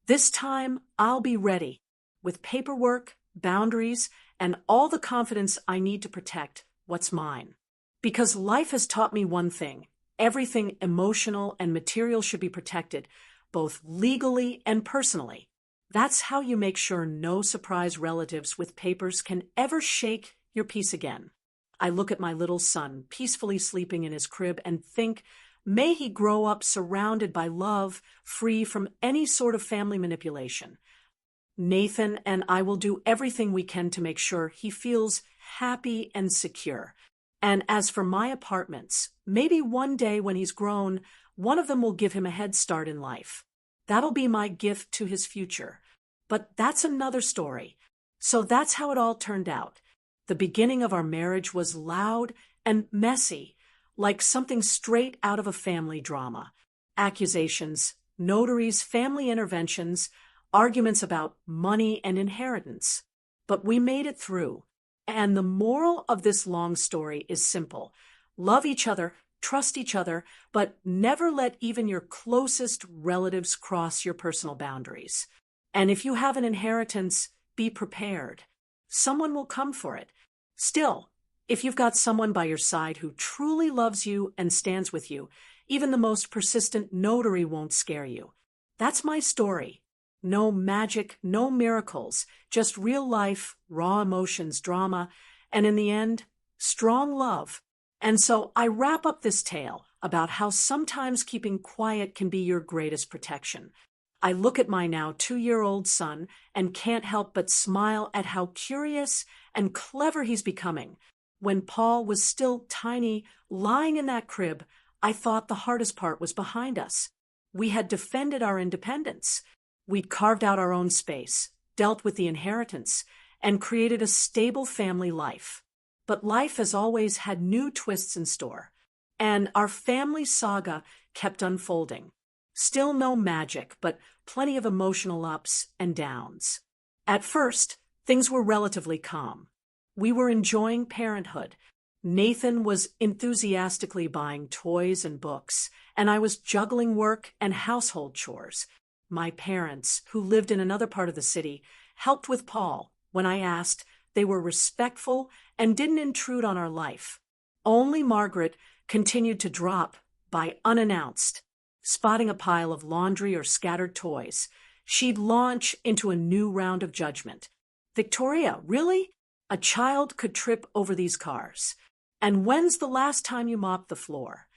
this time I'll be ready, with paperwork, boundaries, and all the confidence I need to protect what's mine. Because life has taught me one thing: everything emotional and material should be protected, both legally and personally. That's how you make sure no surprise relatives with papers can ever shake your peace again. I look at my little son peacefully sleeping in his crib and think, may he grow up surrounded by love, free from any sort of family manipulation. Nathan and I will do everything we can to make sure he feels happy and secure. And as for my apartments, maybe one day when he's grown, one of them will give him a head start in life. That'll be my gift to his future. But that's another story. So that's how it all turned out. The beginning of our marriage was loud and messy, like something straight out of a family drama. Accusations, notaries, family interventions, arguments about money and inheritance. But we made it through. And the moral of this long story is simple: love each other, trust each other, but never let even your closest relatives cross your personal boundaries. And if you have an inheritance, be prepared. Someone will come for it. Still, if you've got someone by your side who truly loves you and stands with you, even the most persistent notary won't scare you. That's my story. No magic, no miracles, just real life, raw emotions, drama, and in the end, strong love. And so I wrap up this tale about how sometimes keeping quiet can be your greatest protection. I look at my now 2-year-old son and can't help but smile at how curious and clever he's becoming. When Paul was still tiny, lying in that crib, I thought the hardest part was behind us. We had defended our independence. We'd carved out our own space, dealt with the inheritance, and created a stable family life. But life has always had new twists in store, and our family saga kept unfolding. Still no magic, but plenty of emotional ups and downs. At first, things were relatively calm. We were enjoying parenthood. Nathan was enthusiastically buying toys and books, and I was juggling work and household chores. My parents, who lived in another part of the city, helped with Paul when I asked. They were respectful and didn't intrude on our life. Only Margaret continued to drop by unannounced. Spotting a pile of laundry or scattered toys, she'd launch into a new round of judgment. Victoria, really? A child could trip over these cars. And when's the last time you mopped the floor?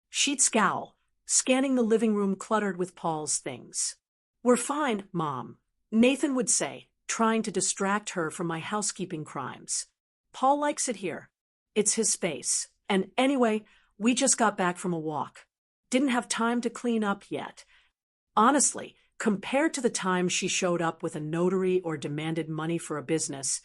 She'd scowl, scanning the living room cluttered with Paul's things. We're fine, Mom, Nathan would say, trying to distract her from my housekeeping crimes. Paul likes it here. It's his space. And anyway, we just got back from a walk. Didn't have time to clean up yet. Honestly, compared to the time she showed up with a notary or demanded money for a business,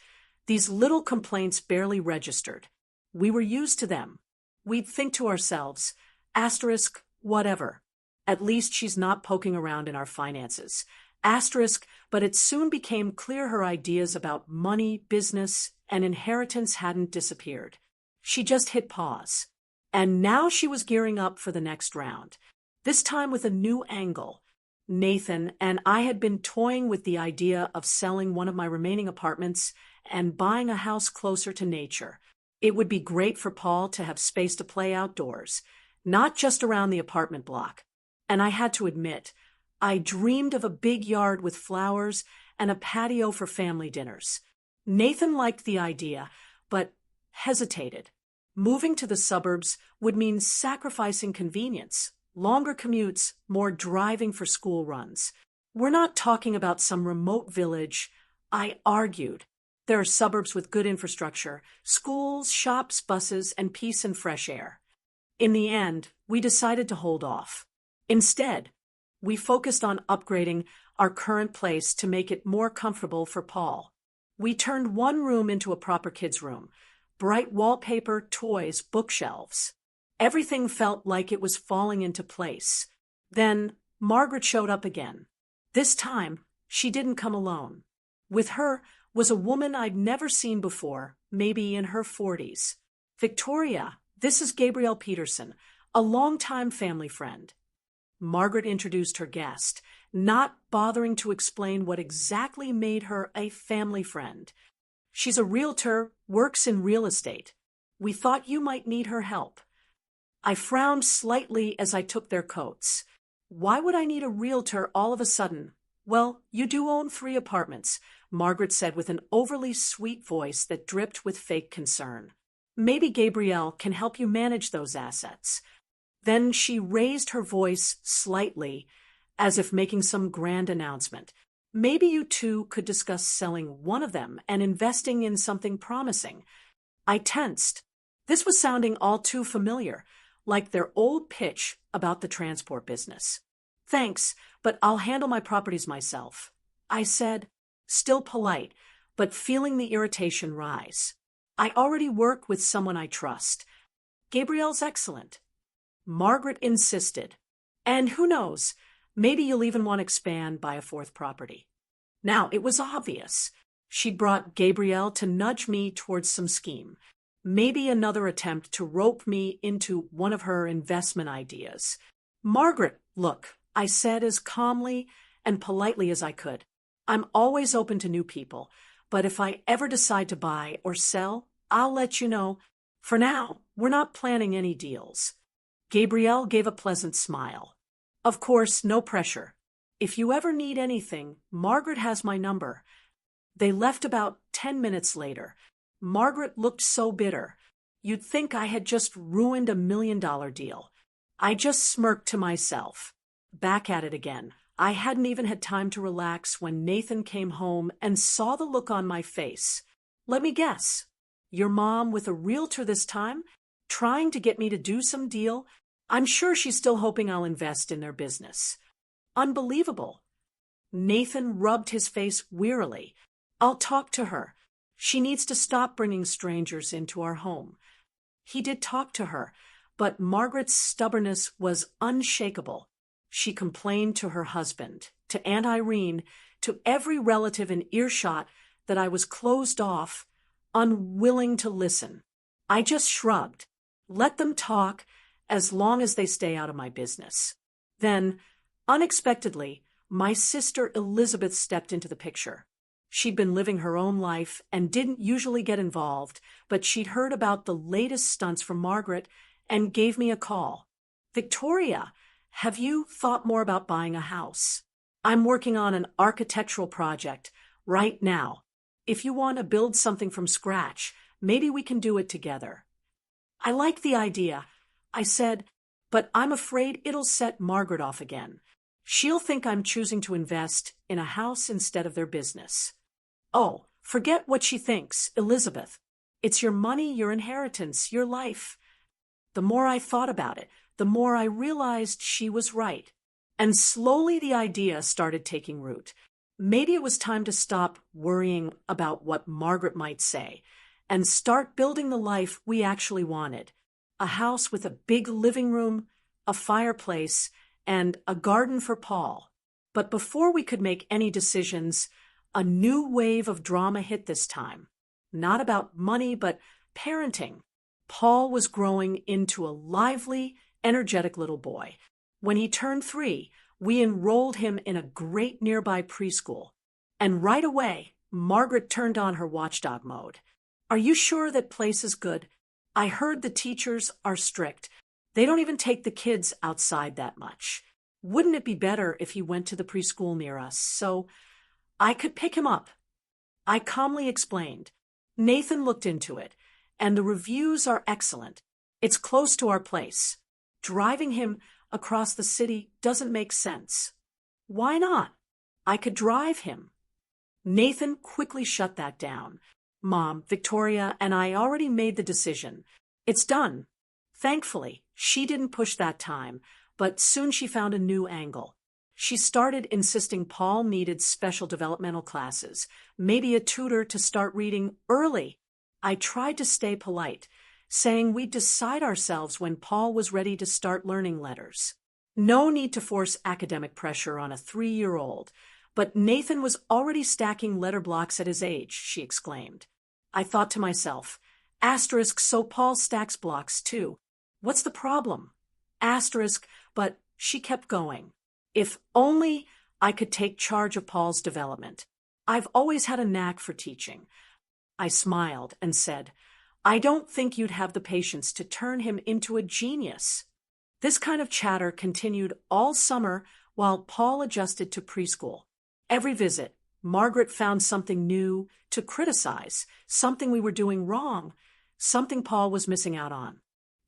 these little complaints barely registered. We were used to them. We'd think to ourselves, asterisk, whatever. At least she's not poking around in our finances. Asterisk, but it soon became clear her ideas about money, business, and inheritance hadn't disappeared. She just hit pause. And now she was gearing up for the next round. This time with a new angle. Nathan and I had been toying with the idea of selling one of my remaining apartments and buying a house closer to nature. It would be great for Paul to have space to play outdoors, not just around the apartment block. And I had to admit, I dreamed of a big yard with flowers and a patio for family dinners. Nathan liked the idea, but hesitated. Moving to the suburbs would mean sacrificing convenience, longer commutes, more driving for school runs. We're not talking about some remote village, I argued. There are suburbs with good infrastructure, schools, shops, buses, and peace and fresh air. In the end, we decided to hold off. Instead, we focused on upgrading our current place to make it more comfortable for Paul. We turned one room into a proper kids' room. Bright wallpaper, toys, bookshelves. Everything felt like it was falling into place. Then Margaret showed up again. This time, she didn't come alone. With her was a woman I'd never seen before, maybe in her 40s. Victoria, this is Gabrielle Peterson, a longtime family friend. Margaret introduced her guest, not bothering to explain what exactly made her a family friend. She's a realtor, works in real estate. We thought you might need her help. I frowned slightly as I took their coats. Why would I need a realtor all of a sudden? Well, you do own 3 apartments, Margaret said with an overly sweet voice that dripped with fake concern. Maybe Gabrielle can help you manage those assets. Then she raised her voice slightly, as if making some grand announcement. Maybe you two could discuss selling one of them and investing in something promising. I tensed. This was sounding all too familiar, like their old pitch about the transport business. Thanks, but I'll handle my properties myself, I said, still polite, but feeling the irritation rise. I already work with someone I trust. Gabrielle's excellent. Margaret insisted. And who knows, maybe you'll even want to expand by a 4th property. Now, it was obvious. She'd brought Gabrielle to nudge me towards some scheme. Maybe another attempt to rope me into one of her investment ideas. Margaret, look, I said as calmly and politely as I could. I'm always open to new people, but if I ever decide to buy or sell, I'll let you know. For now, we're not planning any deals. Gabrielle gave a pleasant smile. Of course, no pressure. If you ever need anything, Margaret has my number. They left about 10 minutes later. Margaret looked so bitter. You'd think I had just ruined a $1 million deal. I just smirked to myself. Back at it again. I hadn't even had time to relax when Nathan came home and saw the look on my face. Let me guess. Your mom with a realtor this time? Trying to get me to do some deal? I'm sure she's still hoping I'll invest in their business. Unbelievable. Nathan rubbed his face wearily. I'll talk to her. She needs to stop bringing strangers into our home. He did talk to her, but Margaret's stubbornness was unshakable. She complained to her husband, to Aunt Irene, to every relative in earshot that I was closed off, unwilling to listen. I just shrugged. Let them talk as long as they stay out of my business. Then, unexpectedly, my sister Elizabeth stepped into the picture. She'd been living her own life and didn't usually get involved, but she'd heard about the latest stunts from Margaret and gave me a call. Victoria, have you thought more about buying a house? I'm working on an architectural project right now. If you want to build something from scratch, maybe we can do it together. I like the idea, I said, but I'm afraid it'll set Margaret off again. She'll think I'm choosing to invest in a house instead of their business. Oh, forget what she thinks, Elizabeth. It's your money, your inheritance, your life. The more I thought about it, the more I realized she was right. And slowly the idea started taking root. Maybe it was time to stop worrying about what Margaret might say and start building the life we actually wanted. A house with a big living room, a fireplace, and a garden for Paul. But before we could make any decisions, a new wave of drama hit this time. Not about money, but parenting. Paul was growing into a lively, energetic little boy. When he turned 3, we enrolled him in a great nearby preschool. And right away, Margaret turned on her watchdog mode. Are you sure that place is good? I heard the teachers are strict. They don't even take the kids outside that much. Wouldn't it be better if he went to the preschool near us so I could pick him up? I calmly explained. Nathan looked into it, and the reviews are excellent. It's close to our place. Driving him across the city doesn't make sense. Why not? I could drive him. Nathan quickly shut that down. Mom, Victoria, and I already made the decision. It's done. Thankfully, she didn't push that time, but soon she found a new angle. She started insisting Paul needed special developmental classes, maybe a tutor to start reading early. I tried to stay polite, saying we'd decide ourselves when Paul was ready to start learning letters. No need to force academic pressure on a 3-year-old, but Nathan was already stacking letter blocks at his age, she exclaimed. I thought to myself, asterisk, so Paul stacks blocks too. What's the problem? Asterisk, but she kept going. If only I could take charge of Paul's development. I've always had a knack for teaching. I smiled and said, I don't think you'd have the patience to turn him into a genius. This kind of chatter continued all summer while Paul adjusted to preschool. Every visit, Margaret found something new to criticize, something we were doing wrong, something Paul was missing out on.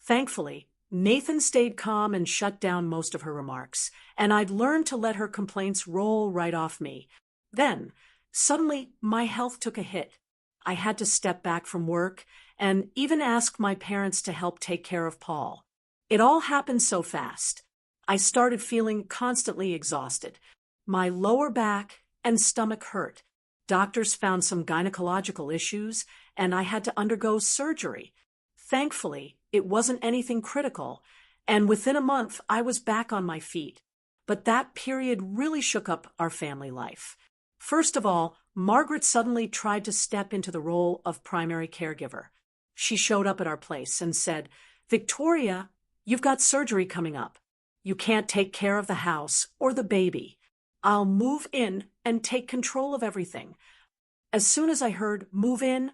Thankfully, Nathan stayed calm and shut down most of her remarks, and I'd learned to let her complaints roll right off me. Then, suddenly, my health took a hit. I had to step back from work and even ask my parents to help take care of Paul. It all happened so fast. I started feeling constantly exhausted. My lower back and stomach hurt. Doctors found some gynecological issues, and I had to undergo surgery. Thankfully, it wasn't anything critical, and within a month I was back on my feet. But that period really shook up our family life. First of all, Margaret suddenly tried to step into the role of primary caregiver. She showed up at our place and said, Victoria, you've got surgery coming up. You can't take care of the house or the baby. I'll move in and take control of everything. As soon as I heard move in,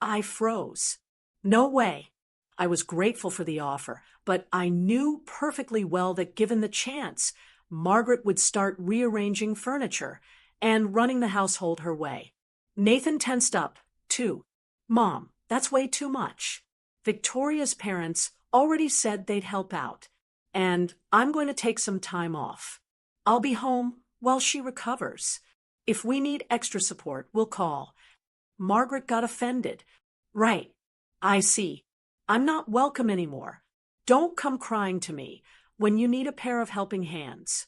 I froze. No way. I was grateful for the offer, but I knew perfectly well that given the chance, Margaret would start rearranging furniture and running the household her way. Nathan tensed up, too. Mom, that's way too much. Victoria's parents already said they'd help out, and I'm going to take some time off. I'll be home while she recovers. If we need extra support, we'll call. Margaret got offended. Right. I see. I'm not welcome anymore. Don't come crying to me when you need a pair of helping hands.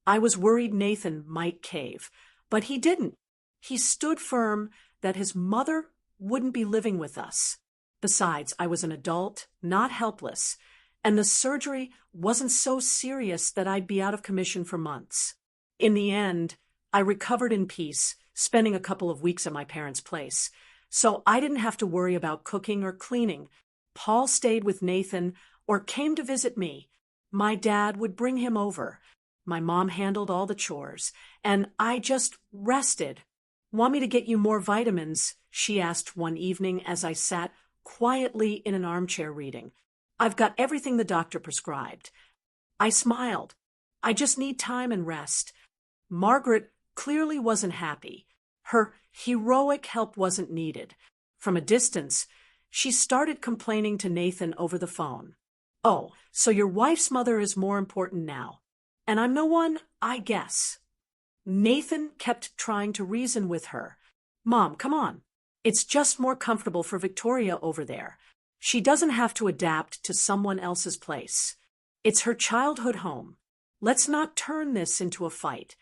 I was worried Nathan might cave, but he didn't. He stood firm that his mother wouldn't be living with us. Besides, I was an adult, not helpless, and the surgery wasn't so serious that I'd be out of commission for months. In the end, I recovered in peace, spending a couple of weeks at my parents' place, so I didn't have to worry about cooking or cleaning. Paul stayed with Nathan or came to visit me. My dad would bring him over. My mom handled all the chores, and I just rested. Want me to get you more vitamins? She asked one evening as I sat quietly in an armchair reading. I've got everything the doctor prescribed. I smiled. I just need time and rest. Margaret clearly wasn't happy. Her heroic help wasn't needed. From a distance, she started complaining to Nathan over the phone. Oh, so your wife's mother is more important now. And I'm no one, I guess. Nathan kept trying to reason with her. Mom, come on. It's just more comfortable for Victoria over there. She doesn't have to adapt to someone else's place. It's her childhood home. Let's not turn this into a fight.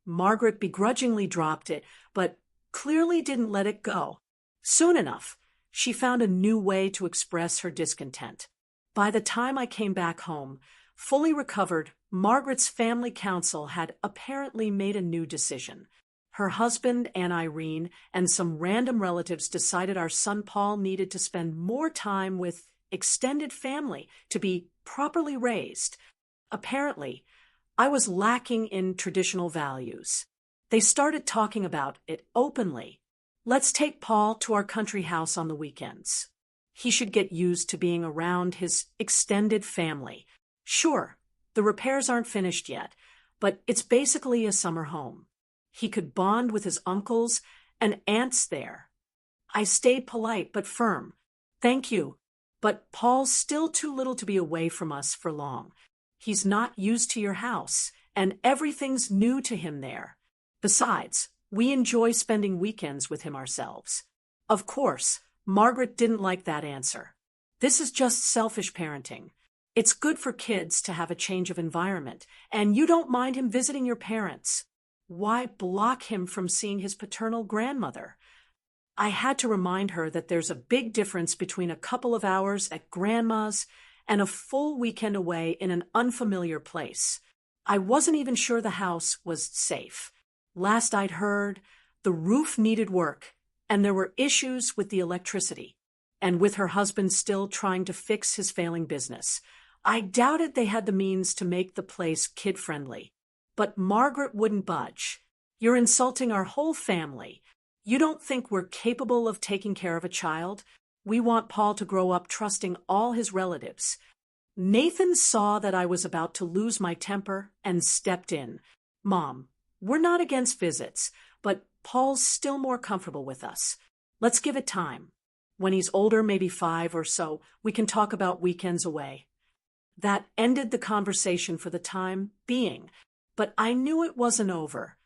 Margaret begrudgingly dropped it, but clearly didn't let it go. Soon enough, she found a new way to express her discontent. By the time I came back home, fully recovered, Margaret's family council had apparently made a new decision. Her husband and Irene and some random relatives decided our son Paul needed to spend more time with extended family to be properly raised. Apparently, I was lacking in traditional values. They started talking about it openly. Let's take Paul to our country house on the weekends. He should get used to being around his extended family. Sure, the repairs aren't finished yet, but it's basically a summer home. He could bond with his uncles and aunts there. I stayed polite but firm. Thank you, but Paul's still too little to be away from us for long. He's not used to your house, and everything's new to him there. Besides, we enjoy spending weekends with him ourselves. Of course, Margaret didn't like that answer. This is just selfish parenting. It's good for kids to have a change of environment, and you don't mind him visiting your parents. Why block him from seeing his paternal grandmother? I had to remind her that there's a big difference between a couple of hours at grandma's and a full weekend away in an unfamiliar place. I wasn't even sure the house was safe. Last I'd heard, the roof needed work, and there were issues with the electricity, and with her husband still trying to fix his failing business. I doubted they had the means to make the place kid-friendly. But Margaret wouldn't budge. You're insulting our whole family. You don't think we're capable of taking care of a child? We want Paul to grow up trusting all his relatives. Nathan saw that I was about to lose my temper and stepped in. Mom, we're not against visits, but Paul's still more comfortable with us. Let's give it time. When he's older, maybe 5 or so, we can talk about weekends away. That ended the conversation for the time being, but I knew it wasn't over.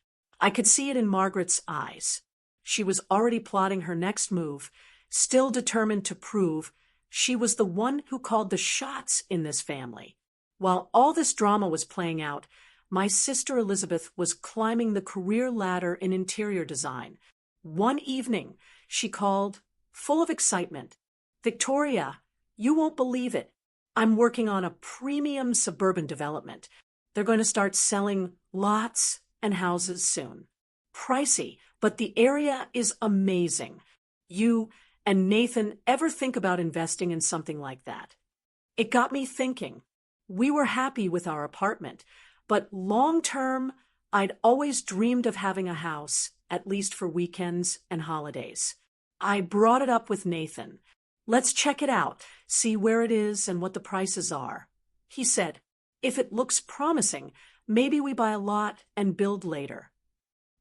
I could see it in Margaret's eyes. She was already plotting her next move, still determined to prove she was the one who called the shots in this family. While all this drama was playing out, my sister Elizabeth was climbing the career ladder in interior design. One evening, she called, full of excitement, "Victoria, you won't believe it. I'm working on a premium suburban development. They're going to start selling lots and houses soon. Pricey, but the area is amazing. You and Nathan ever think about investing in something like that?" It got me thinking. We were happy with our apartment, but long-term, I'd always dreamed of having a house, at least for weekends and holidays. I brought it up with Nathan. Let's check it out, see where it is and what the prices are. He said, if it looks promising, maybe we buy a lot and build later.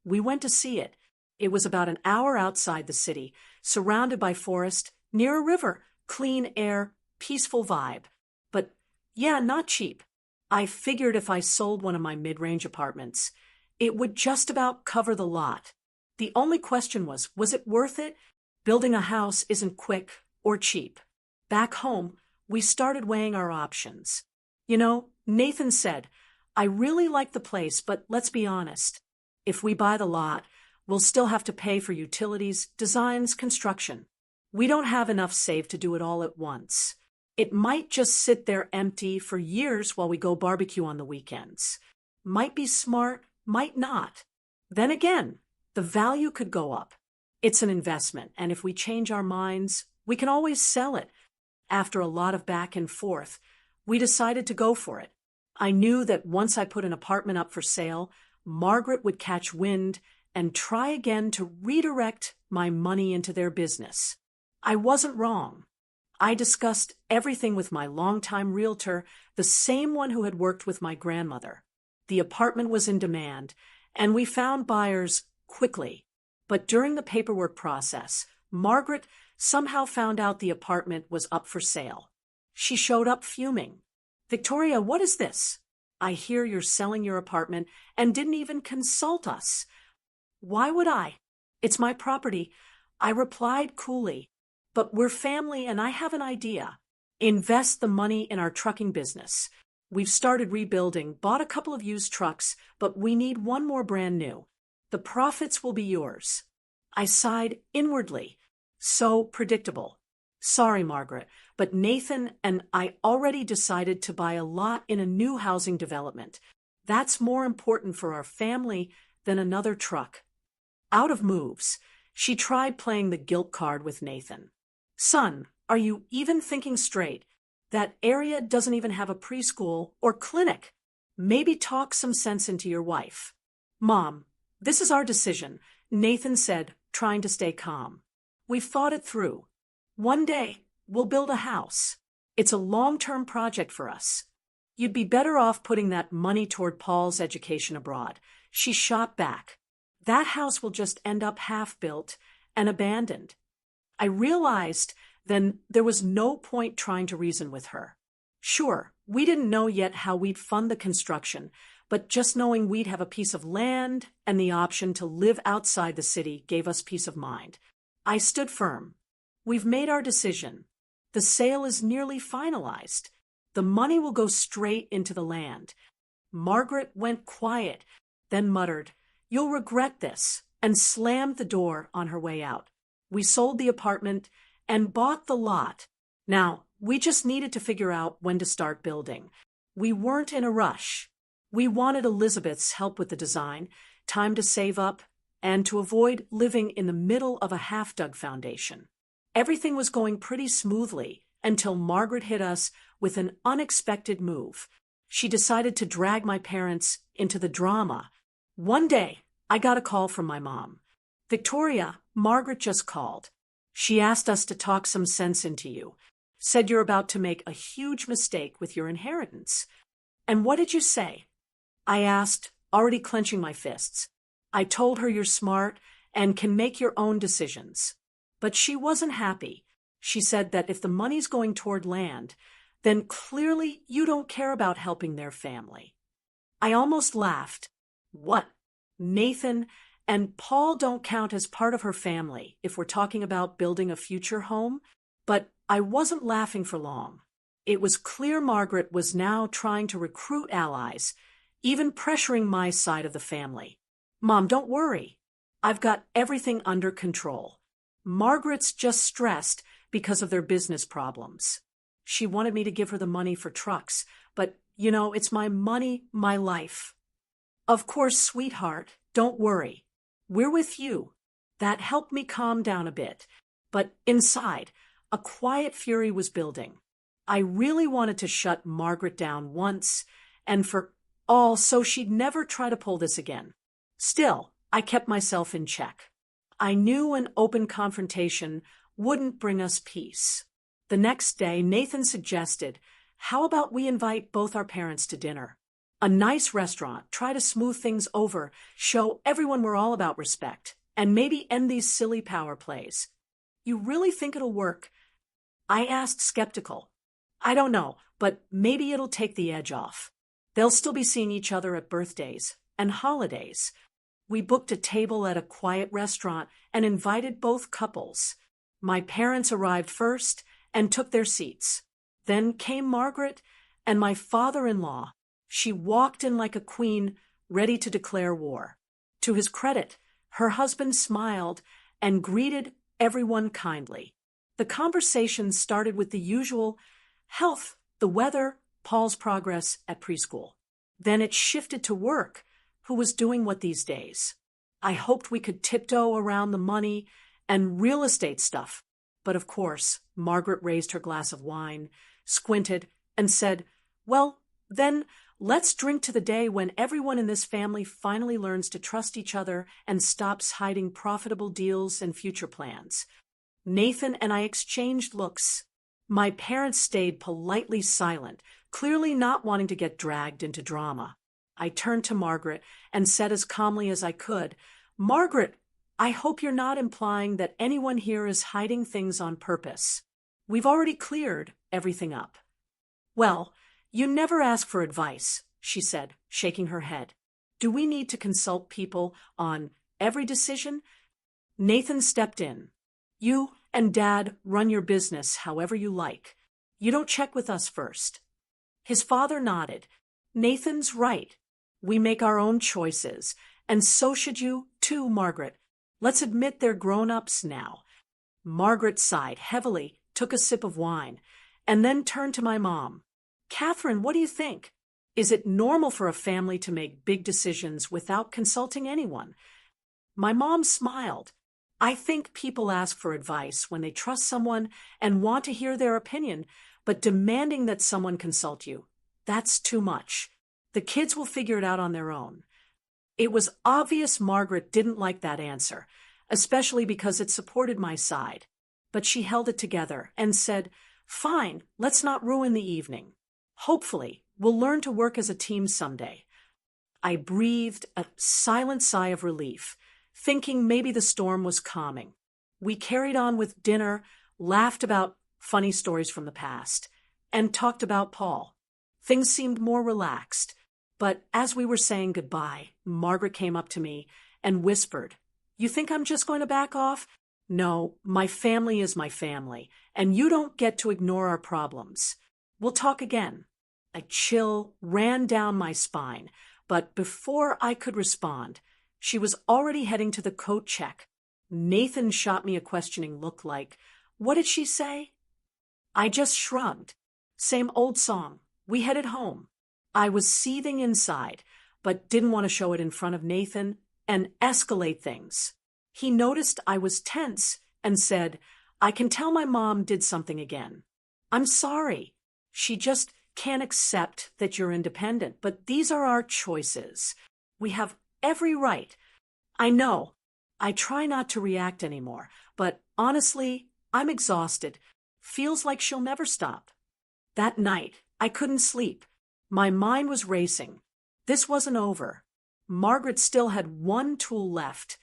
We went to see it. It was about an hour outside the city, surrounded by forest, near a river, clean air, peaceful vibe. But yeah, not cheap. I figured if I sold one of my mid-range apartments, it would just about cover the lot. The only question was it worth it? Building a house isn't quick or cheap. Back home, we started weighing our options. You know, Nathan said, I really like the place, but let's be honest. If we buy the lot, we'll still have to pay for utilities, designs, construction. We don't have enough saved to do it all at once. It might just sit there empty for years while we go barbecue on the weekends. Might be smart, might not. Then again, the value could go up. It's an investment, and if we change our minds, we can always sell it. After a lot of back and forth, we decided to go for it. I knew that once I put an apartment up for sale, Margaret would catch wind and try again to redirect my money into their business. I wasn't wrong. I discussed everything with my longtime realtor, the same one who had worked with my grandmother. The apartment was in demand, and we found buyers quickly. But during the paperwork process, Margaret somehow found out the apartment was up for sale. She showed up fuming. Victoria, what is this? I hear you're selling your apartment and didn't even consult us. Why would I? It's my property. I replied coolly. But we're family and I have an idea. Invest the money in our trucking business. We've started rebuilding, bought a couple of used trucks, but we need one more brand new. The profits will be yours. I sighed inwardly. So predictable. Sorry, Margaret, but Nathan and I already decided to buy a lot in a new housing development. That's more important for our family than another truck. Out of moves, she tried playing the guilt card with Nathan. Son, are you even thinking straight? That area doesn't even have a preschool or clinic. Maybe talk some sense into your wife. Mom, this is our decision, Nathan said, trying to stay calm. We've thought it through. One day, we'll build a house. It's a long-term project for us. You'd be better off putting that money toward Paul's education abroad. She shot back. That house will just end up half-built and abandoned. I realized then there was no point trying to reason with her. Sure, we didn't know yet how we'd fund the construction, but just knowing we'd have a piece of land and the option to live outside the city gave us peace of mind. I stood firm. We've made our decision. The sale is nearly finalized. The money will go straight into the land. Margaret went quiet, then muttered, "You'll regret this," and slammed the door on her way out. We sold the apartment and bought the lot. Now, we just needed to figure out when to start building. We weren't in a rush. We wanted Elizabeth's help with the design, time to save up, and to avoid living in the middle of a half-dug foundation. Everything was going pretty smoothly until Margaret hit us with an unexpected move. She decided to drag my parents into the drama. One day, I got a call from my mom. "Victoria, Margaret just called. She asked us to talk some sense into you. Said you're about to make a huge mistake with your inheritance." "And what did you say?" I asked, already clenching my fists. I told her you're smart and can make your own decisions. But she wasn't happy. She said that if the money's going toward land, then clearly you don't care about helping their family. I almost laughed. What? Nathan and Paul don't count as part of her family if we're talking about building a future home? But I wasn't laughing for long. It was clear Margaret was now trying to recruit allies, even pressuring my side of the family. "Mom, don't worry. I've got everything under control. Margaret's just stressed because of their business problems. She wanted me to give her the money for trucks, but, it's my money, my life." "Of course, sweetheart, don't worry. We're with you." That helped me calm down a bit. But inside, a quiet fury was building. I really wanted to shut Margaret down once and for all so she'd never try to pull this again. Still, I kept myself in check. I knew an open confrontation wouldn't bring us peace. The next day, Nathan suggested, "How about we invite both our parents to dinner? A nice restaurant, try to smooth things over, show everyone we're all about respect, and maybe end these silly power plays." "You really think it'll work?" I asked, skeptical. "I don't know, but maybe it'll take the edge off. They'll still be seeing each other at birthdays and holidays." We booked a table at a quiet restaurant and invited both couples. My parents arrived first and took their seats. Then came Margaret and my father-in-law. She walked in like a queen, ready to declare war. To his credit, her husband smiled and greeted everyone kindly. The conversation started with the usual health, the weather, Paul's progress at preschool. Then it shifted to work. Who was doing what these days? I hoped we could tiptoe around the money and real estate stuff. But of course, Margaret raised her glass of wine, squinted, and said, "Well, then, let's drink to the day when everyone in this family finally learns to trust each other and stops hiding profitable deals and future plans." Nathan and I exchanged looks. My parents stayed politely silent, clearly not wanting to get dragged into drama. I turned to Margaret and said as calmly as I could, "Margaret, I hope you're not implying that anyone here is hiding things on purpose. We've already cleared everything up." "Well, you never ask for advice," she said, shaking her head. "Do we need to consult people on every decision? Nathan stepped in. You and Dad run your business however you like. You don't check with us first. His father nodded. Nathan's right. We make our own choices, and so should you, too, Margaret. Let's admit they're grown-ups now. Margaret sighed heavily, took a sip of wine, and then turned to my mom. Catherine, what do you think? Is it normal for a family to make big decisions without consulting anyone? My mom smiled. I think people ask for advice when they trust someone and want to hear their opinion, but demanding that someone consult you, that's too much. The kids will figure it out on their own. It was obvious Margaret didn't like that answer, especially because it supported my side. But she held it together and said, Fine, let's not ruin the evening. Hopefully, we'll learn to work as a team someday. I breathed a silent sigh of relief, thinking maybe the storm was calming. We carried on with dinner, laughed about funny stories from the past, and talked about Paul. Things seemed more relaxed, but as we were saying goodbye, Margaret came up to me and whispered, You think I'm just going to back off? No, my family is my family, and you don't get to ignore our problems. We'll talk again. A chill ran down my spine, but before I could respond, she was already heading to the coat check. Nathan shot me a questioning look like, What did she say? I just shrugged. Same old song. We headed home. I was seething inside, but didn't want to show it in front of Nathan and escalate things. He noticed I was tense and said, I can tell my mom did something again. I'm sorry. She just can't accept that you're independent, but these are our choices. We have every right. I know. I try not to react anymore, but honestly, I'm exhausted. Feels like she'll never stop. That night, I couldn't sleep. My mind was racing. This wasn't over. Margaret still had one tool left,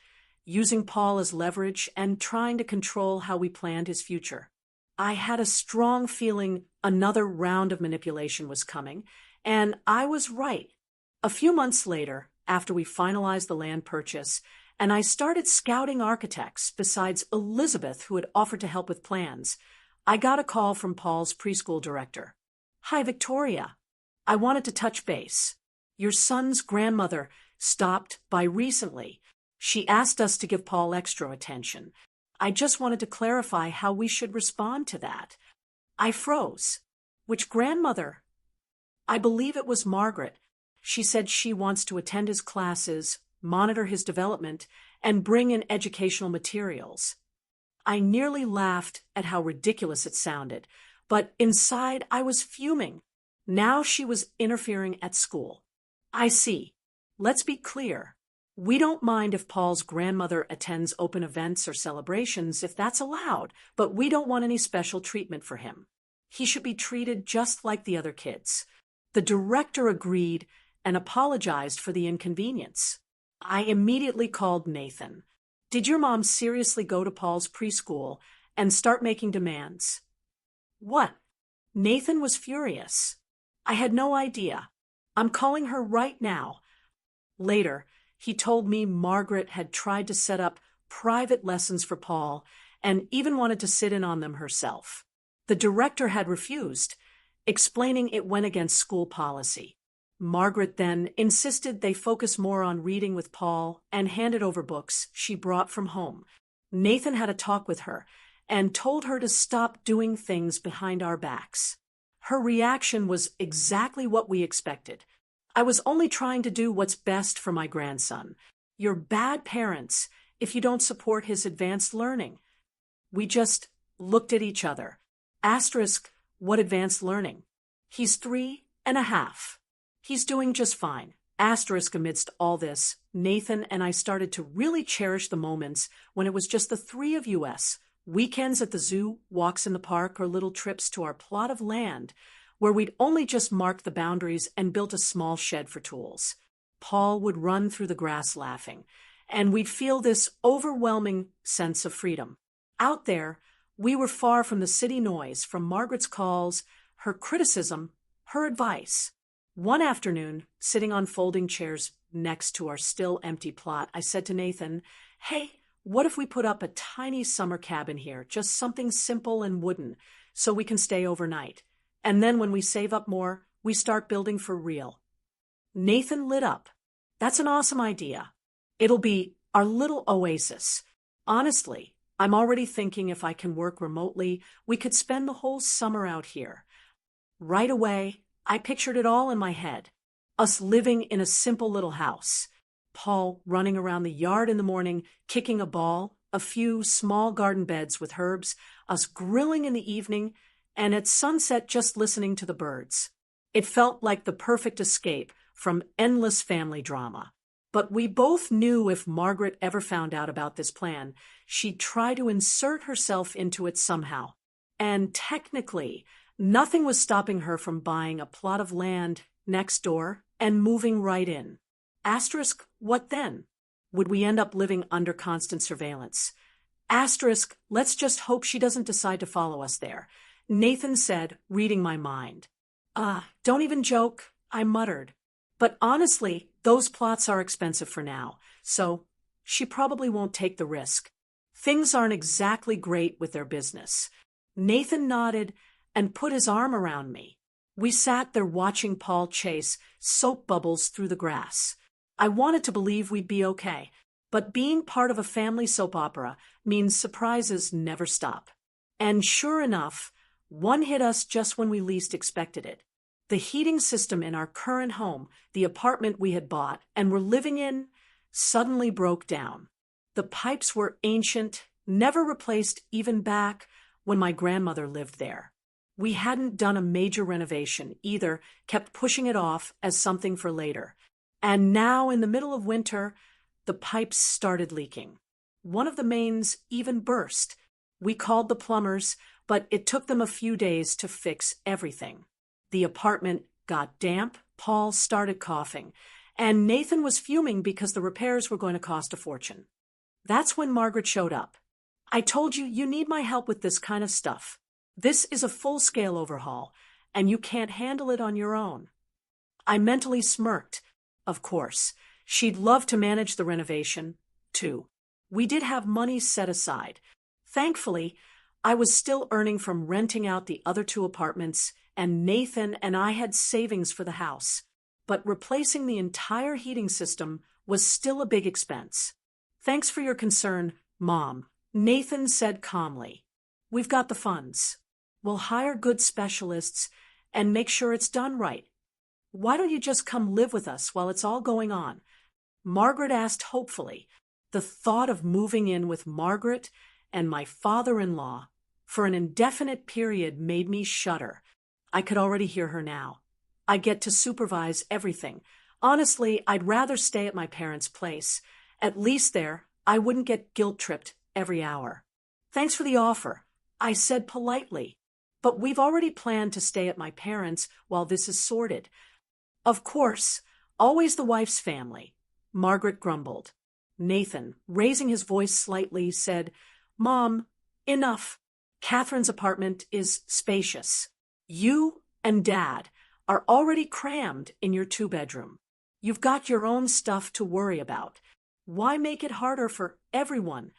using Paul as leverage and trying to control how we planned his future. I had a strong feeling another round of manipulation was coming, and I was right. A few months later, after we finalized the land purchase, and I started scouting architects besides Elizabeth, who had offered to help with plans, I got a call from Paul's preschool director. Hi, Victoria. I wanted to touch base. Your son's grandmother stopped by recently. She asked us to give Paul extra attention. I just wanted to clarify how we should respond to that. I froze. Which grandmother? I believe it was Margaret. She said she wants to attend his classes, monitor his development, and bring in educational materials. I nearly laughed at how ridiculous it sounded, but inside I was fuming. Now she was interfering at school. I see. Let's be clear. We don't mind if Paul's grandmother attends open events or celebrations if that's allowed, but we don't want any special treatment for him. He should be treated just like the other kids. The director agreed and apologized for the inconvenience. I immediately called Nathan. Did your mom seriously go to Paul's preschool and start making demands? What? Nathan was furious. I had no idea. I'm calling her right now. Later, he told me Margaret had tried to set up private lessons for Paul and even wanted to sit in on them herself. The director had refused, explaining it went against school policy. Margaret then insisted they focus more on reading with Paul and handed over books she brought from home. Nathan had a talk with her and told her to stop doing things behind our backs. Her reaction was exactly what we expected. I was only trying to do what's best for my grandson. You're bad parents if you don't support his advanced learning. We just looked at each other. Asterisk, what advanced learning? He's 3.5. He's doing just fine. Asterisk, amidst all this, Nathan and I started to really cherish the moments when it was just the three of us. Weekends at the zoo, walks in the park, or little trips to our plot of land where we'd only just marked the boundaries and built a small shed for tools. Paul would run through the grass laughing, and we'd feel this overwhelming sense of freedom. Out there, we were far from the city noise, from Margaret's calls, her criticism, her advice. One afternoon, sitting on folding chairs next to our still empty plot, I said to Nathan, Hey, What if we put up a tiny summer cabin here, just something simple and wooden, so we can stay overnight? And then when we save up more, we start building for real." Nathan lit up. "That's an awesome idea. It'll be our little oasis. Honestly, I'm already thinking if I can work remotely, we could spend the whole summer out here." Right away, I pictured it all in my head. Us living in a simple little house. Paul running around the yard in the morning, kicking a ball, a few small garden beds with herbs, us grilling in the evening, and at sunset just listening to the birds. It felt like the perfect escape from endless family drama. But we both knew if Margaret ever found out about this plan, she'd try to insert herself into it somehow. And technically, nothing was stopping her from buying a plot of land next door and moving right in. Asterisk, what then? Would we end up living under constant surveillance? Asterisk, let's just hope she doesn't decide to follow us there. Nathan said, reading my mind. Don't even joke, I muttered. But honestly, those plots are expensive for now, so she probably won't take the risk. Things aren't exactly great with their business. Nathan nodded and put his arm around me. We sat there watching Paul chase soap bubbles through the grass. I wanted to believe we'd be okay, but being part of a family soap opera means surprises never stop. And sure enough, one hit us just when we least expected it. The heating system in our current home, the apartment we had bought and were living in, suddenly broke down. The pipes were ancient, never replaced even back when my grandmother lived there. We hadn't done a major renovation either, kept pushing it off as something for later. And now, in the middle of winter, the pipes started leaking. One of the mains even burst. We called the plumbers, but it took them a few days to fix everything. The apartment got damp, Paul started coughing, and Nathan was fuming because the repairs were going to cost a fortune. That's when Margaret showed up. "I told you you need my help with this kind of stuff. This is a full-scale overhaul, and you can't handle it on your own." I mentally smirked. Of course, she'd love to manage the renovation, too. We did have money set aside. Thankfully, I was still earning from renting out the other two apartments, and Nathan and I had savings for the house. But replacing the entire heating system was still a big expense. "Thanks for your concern, Mom," Nathan said calmly. "We've got the funds. We'll hire good specialists and make sure it's done right. Why don't you just come live with us while it's all going on?" Margaret asked hopefully. The thought of moving in with Margaret and my father-in-law for an indefinite period made me shudder. I could already hear her now. I get to supervise everything. Honestly, I'd rather stay at my parents' place. At least there, I wouldn't get guilt-tripped every hour. "Thanks for the offer," I said politely. "But we've already planned to stay at my parents' while this is sorted." "Of course, always the wife's family," Margaret grumbled. Nathan, raising his voice slightly, said, "Mom, enough. Catherine's apartment is spacious. You and Dad are already crammed in your two-bedroom. You've got your own stuff to worry about. Why make it harder for everyone?"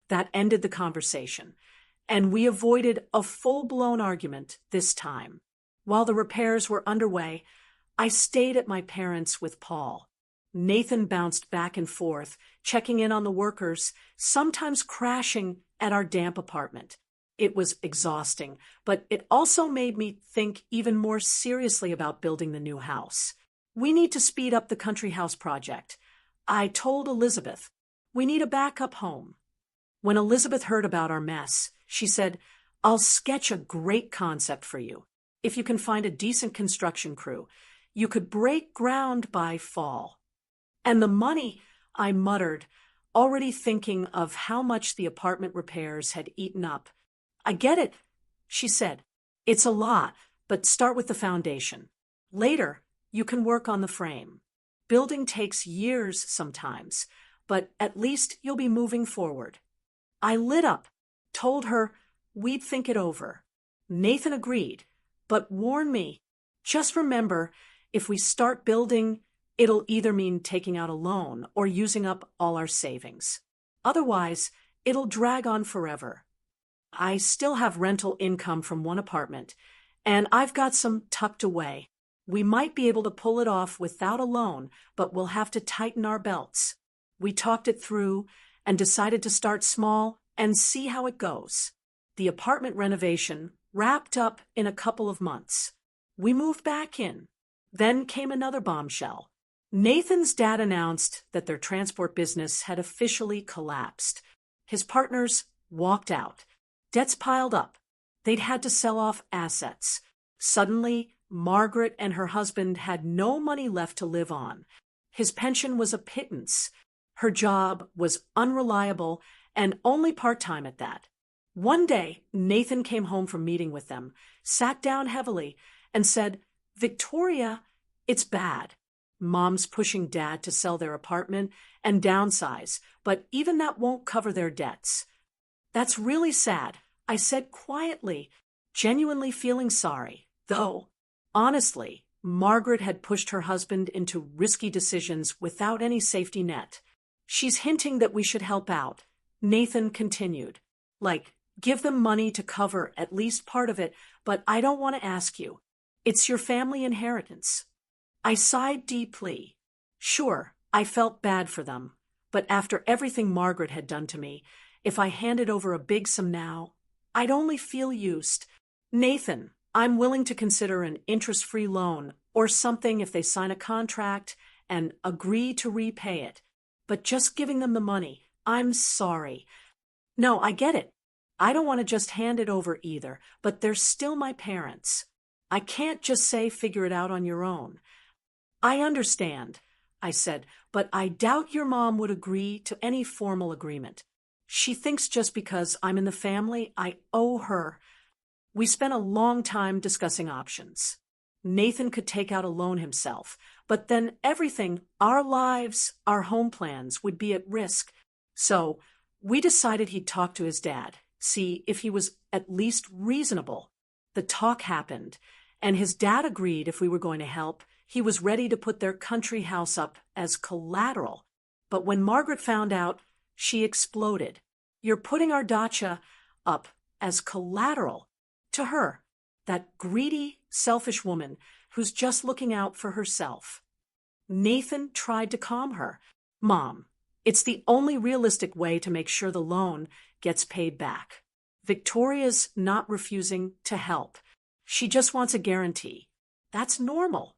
That ended the conversation, and we avoided a full-blown argument this time. While the repairs were underway, I stayed at my parents' with Paul. Nathan bounced back and forth, checking in on the workers, sometimes crashing at our damp apartment. It was exhausting, but it also made me think even more seriously about building the new house. "We need to speed up the country house project." I told Elizabeth, "We need a backup home." When Elizabeth heard about our mess, she said, "I'll sketch a great concept for you. If you can find a decent construction crew, you could break ground by fall." "And the money," I muttered, already thinking of how much the apartment repairs had eaten up. "I get it," she said. "It's a lot, but start with the foundation. Later, you can work on the frame. Building takes years sometimes, but at least you'll be moving forward." I lit up, told her we'd think it over. Nathan agreed, but warned me, "Just remember, if we start building, it'll either mean taking out a loan or using up all our savings." Otherwise, it'll drag on forever. I still have rental income from one apartment, and I've got some tucked away. We might be able to pull it off without a loan, but we'll have to tighten our belts. We talked it through and decided to start small and see how it goes. The apartment renovation wrapped up in a couple of months. We moved back in. Then came another bombshell. Nathan's dad announced that their transport business had officially collapsed. His partners walked out. Debts piled up. They'd had to sell off assets. Suddenly, Margaret and her husband had no money left to live on. His pension was a pittance. Her job was unreliable and only part-time at that. One day, Nathan came home from meeting with them, sat down heavily, and said, "Victoria, it's bad. Mom's pushing Dad to sell their apartment and downsize, but even that won't cover their debts." "That's really sad," I said quietly, genuinely feeling sorry, though, honestly, Margaret had pushed her husband into risky decisions without any safety net. "She's hinting that we should help out," Nathan continued. "Like, give them money to cover at least part of it, but I don't want to ask you. It's your family inheritance." I sighed deeply. Sure, I felt bad for them, but after everything Margaret had done to me, if I handed over a big sum now, I'd only feel used. "Nathan, I'm willing to consider an interest-free loan or something if they sign a contract and agree to repay it. But just giving them the money, I'm sorry." "No, I get it. I don't want to just hand it over either, but they're still my parents. I can't just say figure it out on your own." "I understand," I said, "but I doubt your mom would agree to any formal agreement. She thinks just because I'm in the family, I owe her." We spent a long time discussing options. Nathan could take out a loan himself, but then everything, our lives, our home plans, would be at risk. So we decided he'd talk to his dad, see if he was at least reasonable. The talk happened, and his dad agreed if we were going to help, he was ready to put their country house up as collateral. But when Margaret found out, she exploded. "You're putting our dacha up as collateral." To her, that greedy, selfish woman who's just looking out for herself. Nathan tried to calm her. "Mom, it's the only realistic way to make sure the loan gets paid back. Victoria's not refusing to help. She just wants a guarantee. That's normal.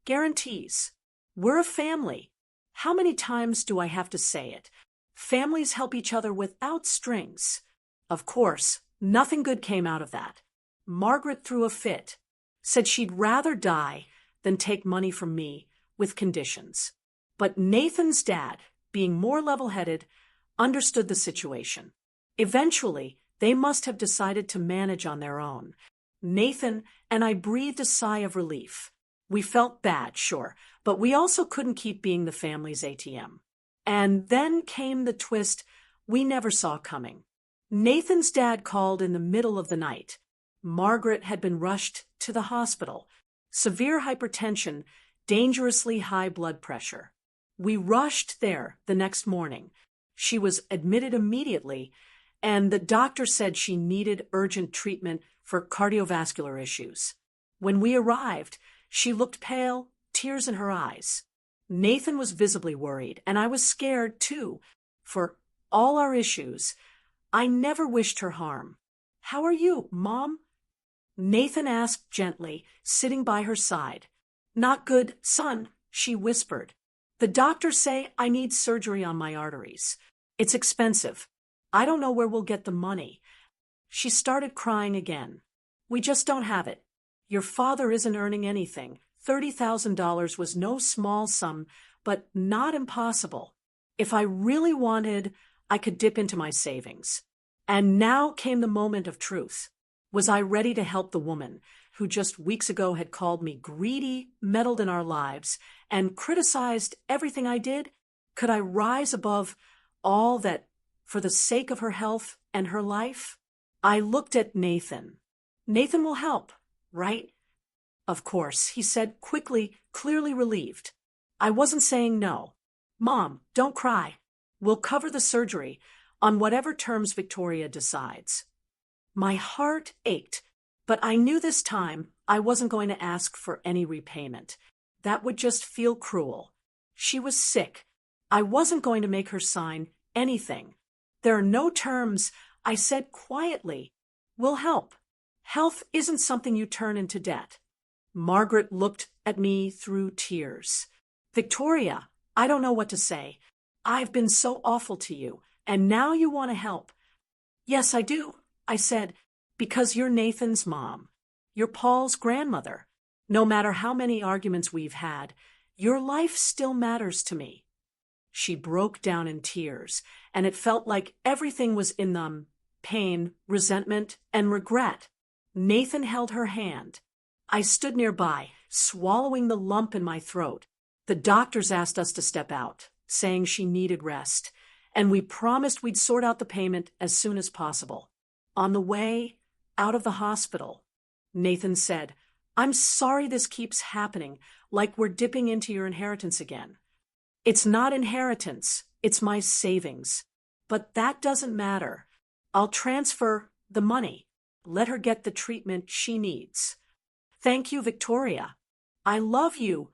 Guarantees. We're a family. How many times do I have to say it? Families help each other without strings." Of course, nothing good came out of that. Margaret threw a fit, said she'd rather die than take money from me with conditions. But Nathan's dad, being more level-headed, understood the situation. Eventually, they must have decided to manage on their own. Nathan and I breathed a sigh of relief. We felt bad, sure, but we also couldn't keep being the family's ATM. And then came the twist we never saw coming. Nathan's dad called in the middle of the night. Margaret had been rushed to the hospital. Severe hypertension, dangerously high blood pressure. We rushed there the next morning. She was admitted immediately, and the doctor said she needed urgent treatment for cardiovascular issues. When we arrived, she looked pale, tears in her eyes. Nathan was visibly worried, and I was scared too. For all our issues, I never wished her harm. "How are you, Mom?" Nathan asked gently, sitting by her side. "Not good, son," she whispered. "The doctors say I need surgery on my arteries. It's expensive. I don't know where we'll get the money." She started crying again. "We just don't have it. Your father isn't earning anything. $30,000 was no small sum, but not impossible. If I really wanted, I could dip into my savings." And now came the moment of truth. Was I ready to help the woman who just weeks ago had called me greedy, meddled in our lives, and criticized everything I did? Could I rise above all that for the sake of her health and her life? I looked at Nathan. "Nathan will help, right?" "Of course," he said quickly, clearly relieved. I wasn't saying no. "Mom, don't cry. We'll cover the surgery on whatever terms Victoria decides. My heart ached, but I knew this time I wasn't going to ask for any repayment. That would just feel cruel. She was sick. I wasn't going to make her sign anything. There are no terms, I said quietly. We'll help. Health isn't something you turn into debt. Margaret looked at me through tears. Victoria, I don't know what to say. I've been so awful to you, and now you want to help. Yes, I do, I said, because you're Nathan's mom. You're Paul's grandmother. No matter how many arguments we've had, your life still matters to me. She broke down in tears, and it felt like everything was in them: pain, resentment, and regret. Nathan held her hand. I stood nearby, swallowing the lump in my throat. The doctors asked us to step out, saying she needed rest, and we promised we'd sort out the payment as soon as possible. On the way out of the hospital, Nathan said, "I'm sorry this keeps happening, like we're dipping into your inheritance again." It's not inheritance, it's my savings. But that doesn't matter. I'll transfer the money. Let her get the treatment she needs. Thank you, Victoria. I love you.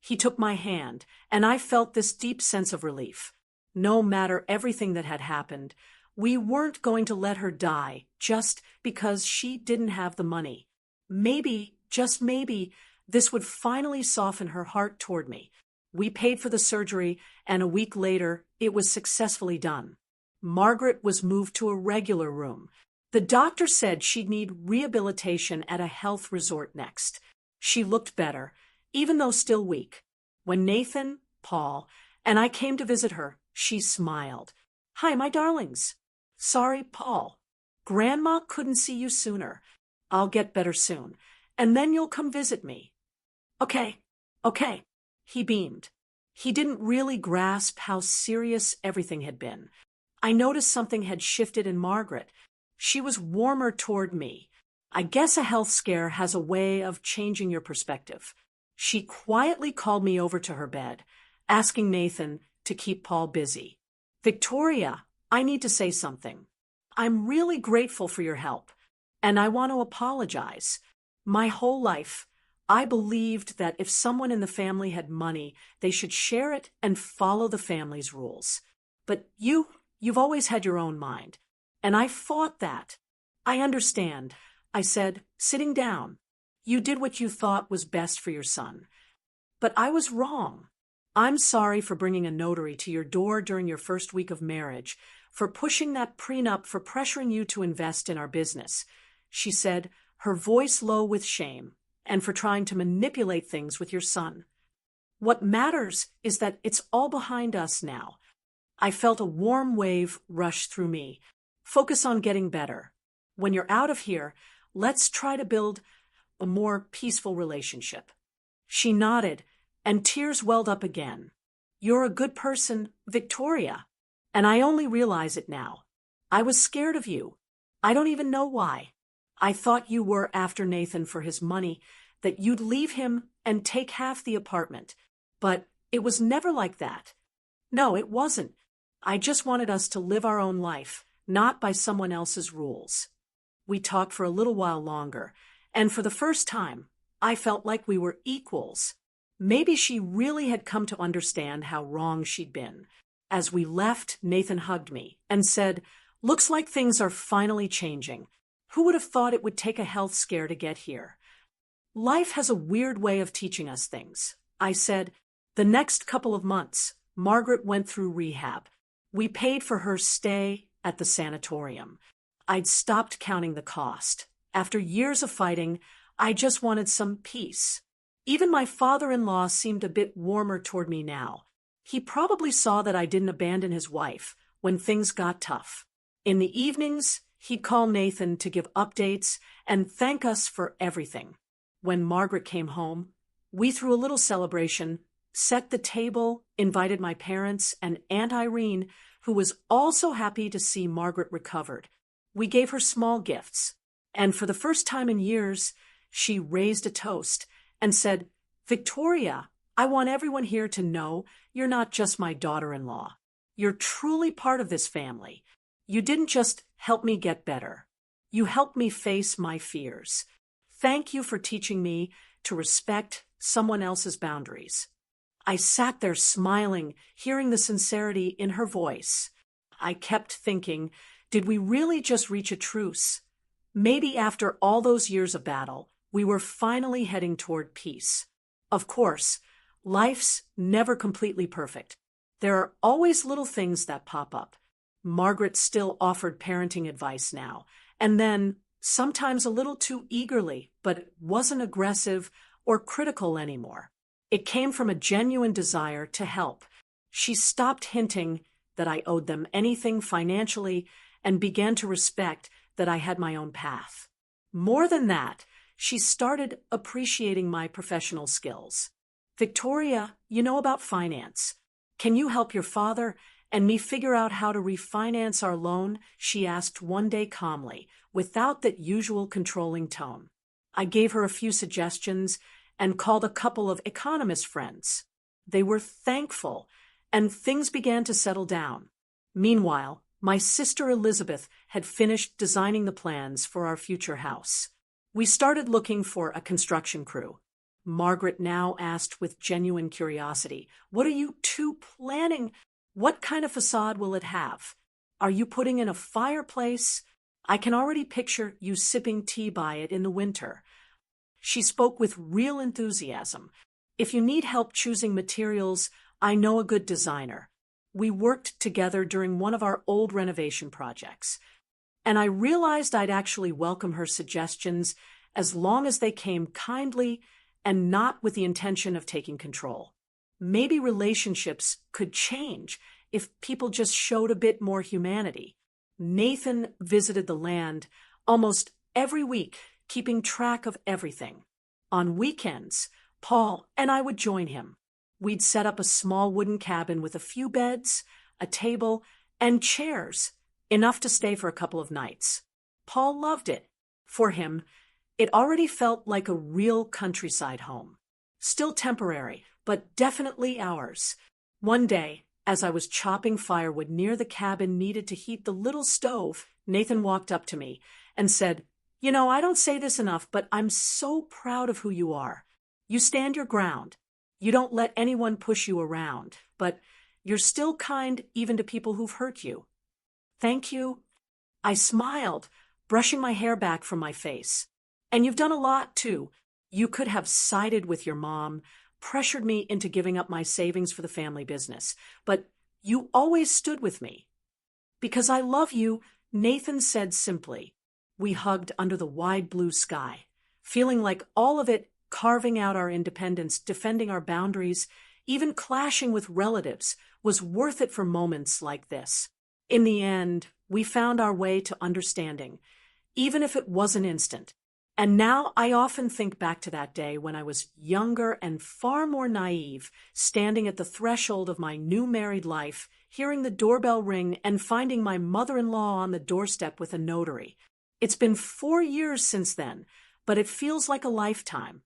He took my hand, and I felt this deep sense of relief. No matter everything that had happened, we weren't going to let her die just because she didn't have the money. Maybe, just maybe, this would finally soften her heart toward me. We paid for the surgery, and a week later, it was successfully done. Margaret was moved to a regular room. The doctor said she'd need rehabilitation at a health resort next. She looked better, even though still weak. When Nathan, Paul, and I came to visit her, she smiled. "Hi, my darlings." "Sorry, Paul. Grandma couldn't see you sooner. I'll get better soon, and then you'll come visit me." Okay. He beamed. He didn't really grasp how serious everything had been. I noticed something had shifted in Margaret. She was warmer toward me. I guess a health scare has a way of changing your perspective. She quietly called me over to her bed, asking Nathan to keep Paul busy. "Victoria, I need to say something. I'm really grateful for your help, and I want to apologize. My whole life, I believed that if someone in the family had money, they should share it and follow the family's rules. But you've always had your own mind, and I fought that." "I understand," I said, sitting down. "You did what you thought was best for your son. But I was wrong. I'm sorry for bringing a notary to your door during your first week of marriage, for pushing that prenup, for pressuring you to invest in our business," she said, her voice low with shame, "and for trying to manipulate things with your son. What matters is that it's all behind us now." I felt a warm wave rush through me. "Focus on getting better. When you're out of here, let's try to build a more peaceful relationship." She nodded, and tears welled up again. "You're a good person, Victoria, and I only realize it now. I was scared of you. I don't even know why. I thought you were after Nathan for his money, that you'd leave him and take half the apartment. But it was never like that. No, it wasn't. I just wanted us to live our own life, not by someone else's rules." We talked for a little while longer, and for the first time, I felt like we were equals. Maybe she really had come to understand how wrong she'd been. As we left, Nathan hugged me and said, "Looks like things are finally changing. Who would have thought it would take a health scare to get here?" "Life has a weird way of teaching us things," I said. The next couple of months, Margaret went through rehab. We paid for her stay at the sanatorium. I'd stopped counting the cost. After years of fighting, I just wanted some peace. Even my father-in-law seemed a bit warmer toward me now. He probably saw that I didn't abandon his wife when things got tough. In the evenings, he'd call Nathan to give updates and thank us for everything. When Margaret came home, we threw a little celebration, set the table, invited my parents and Aunt Irene, who was also happy to see Margaret recovered. We gave her small gifts, and for the first time in years, she raised a toast and said, "Victoria, I want everyone here to know you're not just my daughter-in-law. You're truly part of this family. You didn't just help me get better. You helped me face my fears. Thank you for teaching me to respect someone else's boundaries." I sat there smiling, hearing the sincerity in her voice. I kept thinking, did we really just reach a truce? Maybe after all those years of battle, we were finally heading toward peace. Of course, life's never completely perfect. There are always little things that pop up. Margaret still offered parenting advice now, and then, sometimes a little too eagerly, but wasn't aggressive or critical anymore. It came from a genuine desire to help. She stopped hinting that I owed them anything financially and began to respect that I had my own path. More than that, she started appreciating my professional skills. "Victoria, you know about finance. Can you help your father and me figure out how to refinance our loan?" she asked one day calmly, without that usual controlling tone. I gave her a few suggestions and called a couple of economist friends. They were thankful, and things began to settle down. Meanwhile, my sister Elizabeth had finished designing the plans for our future house. We started looking for a construction crew. Margaret now asked with genuine curiosity, "What are you two planning? What kind of facade will it have? Are you putting in a fireplace? I can already picture you sipping tea by it in the winter." She spoke with real enthusiasm. "If you need help choosing materials, I know a good designer. We worked together during one of our old renovation projects. And I realized I'd actually welcome her suggestions as long as they came kindly and not with the intention of taking control. Maybe relationships could change if people just showed a bit more humanity. Nathan visited the land almost every week, keeping track of everything. On weekends, Paul and I would join him. We'd set up a small wooden cabin with a few beds, a table, and chairs, enough to stay for a couple of nights. Paul loved it. For him, it already felt like a real countryside home. Still temporary, but definitely ours. One day, as I was chopping firewood near the cabin needed to heat the little stove, Nathan walked up to me and said, "You know, I don't say this enough, but I'm so proud of who you are. You stand your ground. You don't let anyone push you around, but you're still kind even to people who've hurt you." "Thank you." I smiled, brushing my hair back from my face. "And you've done a lot, too. You could have sided with your mom, pressured me into giving up my savings for the family business, but you always stood with me." "Because I love you," Nathan said simply. We hugged under the wide blue sky, feeling like all of it, carving out our independence, defending our boundaries, even clashing with relatives, was worth it for moments like this. In the end, we found our way to understanding, even if it wasn't instant. And now I often think back to that day when I was younger and far more naive, standing at the threshold of my new married life, hearing the doorbell ring and finding my mother-in-law on the doorstep with a notary. It's been 4 years since then, but it feels like a lifetime.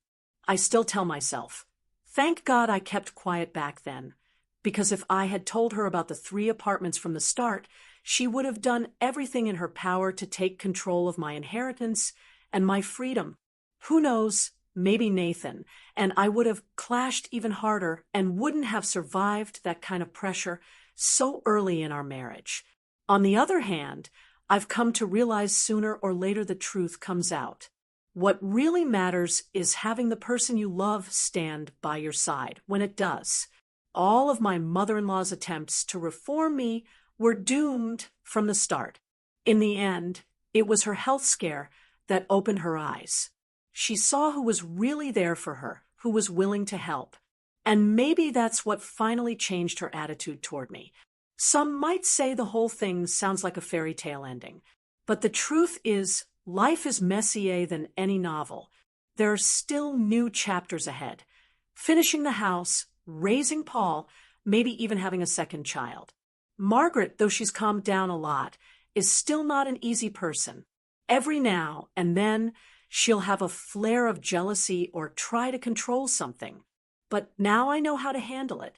I still tell myself, thank God I kept quiet back then, because if I had told her about the 3 apartments from the start, she would have done everything in her power to take control of my inheritance and my freedom. Who knows, maybe Nathan and I would have clashed even harder and wouldn't have survived that kind of pressure so early in our marriage. On the other hand, I've come to realize sooner or later the truth comes out. What really matters is having the person you love stand by your side when it does. All of my mother-in-law's attempts to reform me were doomed from the start. In the end, it was her health scare that opened her eyes. She saw who was really there for her, who was willing to help. And maybe that's what finally changed her attitude toward me. Some might say the whole thing sounds like a fairy tale ending, but the truth is, life is messier than any novel. There are still new chapters ahead. Finishing the house, raising Paul, maybe even having a second child. Margaret, though she's calmed down a lot, is still not an easy person. Every now and then, she'll have a flare of jealousy or try to control something. But now I know how to handle it.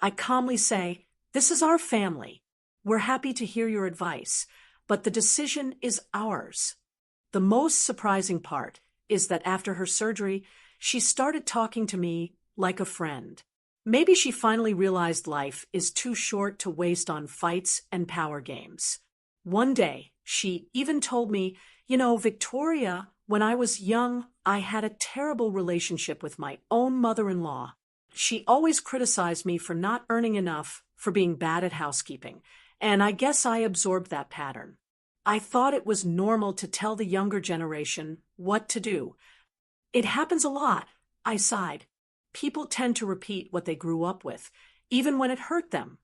I calmly say, This is our family. We're happy to hear your advice, but the decision is ours. The most surprising part is that after her surgery, she started talking to me like a friend. Maybe she finally realized life is too short to waste on fights and power games. One day, she even told me, Victoria, when I was young, I had a terrible relationship with my own mother-in-law. She always criticized me for not earning enough, for being bad at housekeeping, and I guess I absorbed that pattern. I thought it was normal to tell the younger generation what to do. It happens a lot, I sighed. People tend to repeat what they grew up with, even when it hurt them.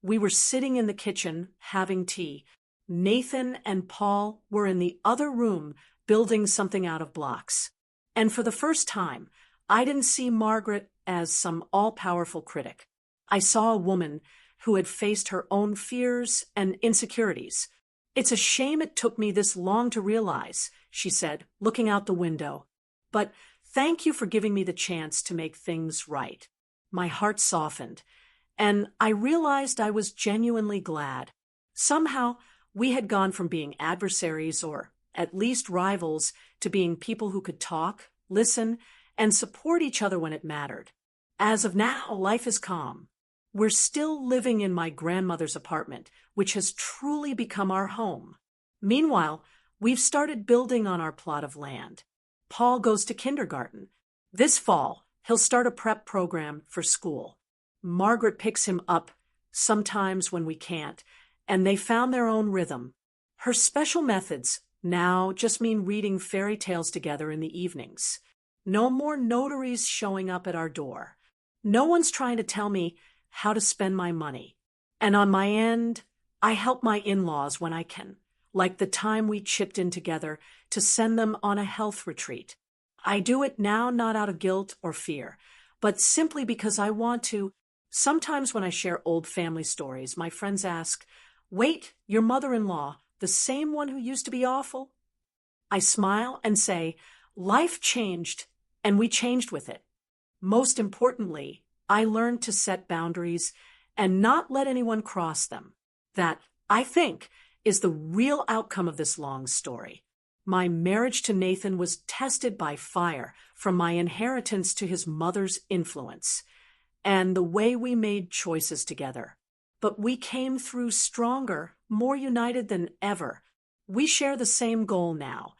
We were sitting in the kitchen, having tea. Nathan and Paul were in the other room, building something out of blocks. And for the first time, I didn't see Margaret as some all-powerful critic. I saw a woman who had faced her own fears and insecurities. It's a shame it took me this long to realize, she said, looking out the window. But thank you for giving me the chance to make things right. My heart softened, and I realized I was genuinely glad. Somehow, we had gone from being adversaries, or at least rivals, to being people who could talk, listen, and support each other when it mattered. As of now, life is calm. We're still living in my grandmother's apartment, which has truly become our home. Meanwhile, we've started building on our plot of land. Paul goes to kindergarten. This fall, he'll start a prep program for school. Margaret picks him up, sometimes when we can't, and they found their own rhythm. Her special methods now just mean reading fairy tales together in the evenings. No more notaries showing up at our door. No one's trying to tell me how to spend my money. And on my end, I help my in-laws when I can, like the time we chipped in together to send them on a health retreat. I do it now not out of guilt or fear, but simply because I want to. Sometimes when I share old family stories, my friends ask, "Wait, your mother-in-law, the same one who used to be awful?" I smile and say, life changed, and we changed with it. Most importantly, I learned to set boundaries and not let anyone cross them. That, I think, is the real outcome of this long story. My marriage to Nathan was tested by fire, from my inheritance to his mother's influence, and the way we made choices together. But we came through stronger, more united than ever. We share the same goal now: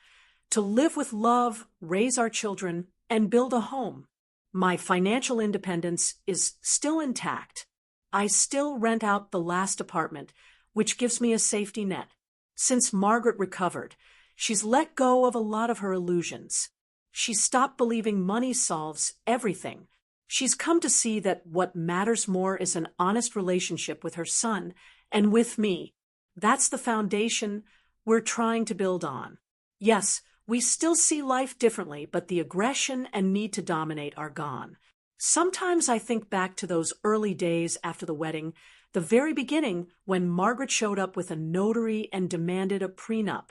to live with love, raise our children, and build a home. My financial independence is still intact. I still rent out the last apartment, which gives me a safety net. Since Margaret recovered, she's let go of a lot of her illusions. She stopped believing money solves everything. She's come to see that what matters more is an honest relationship with her son and with me. That's the foundation we're trying to build on. Yes, we still see life differently, but the aggression and need to dominate are gone. Sometimes I think back to those early days after the wedding, the very beginning, when Margaret showed up with a notary and demanded a prenup.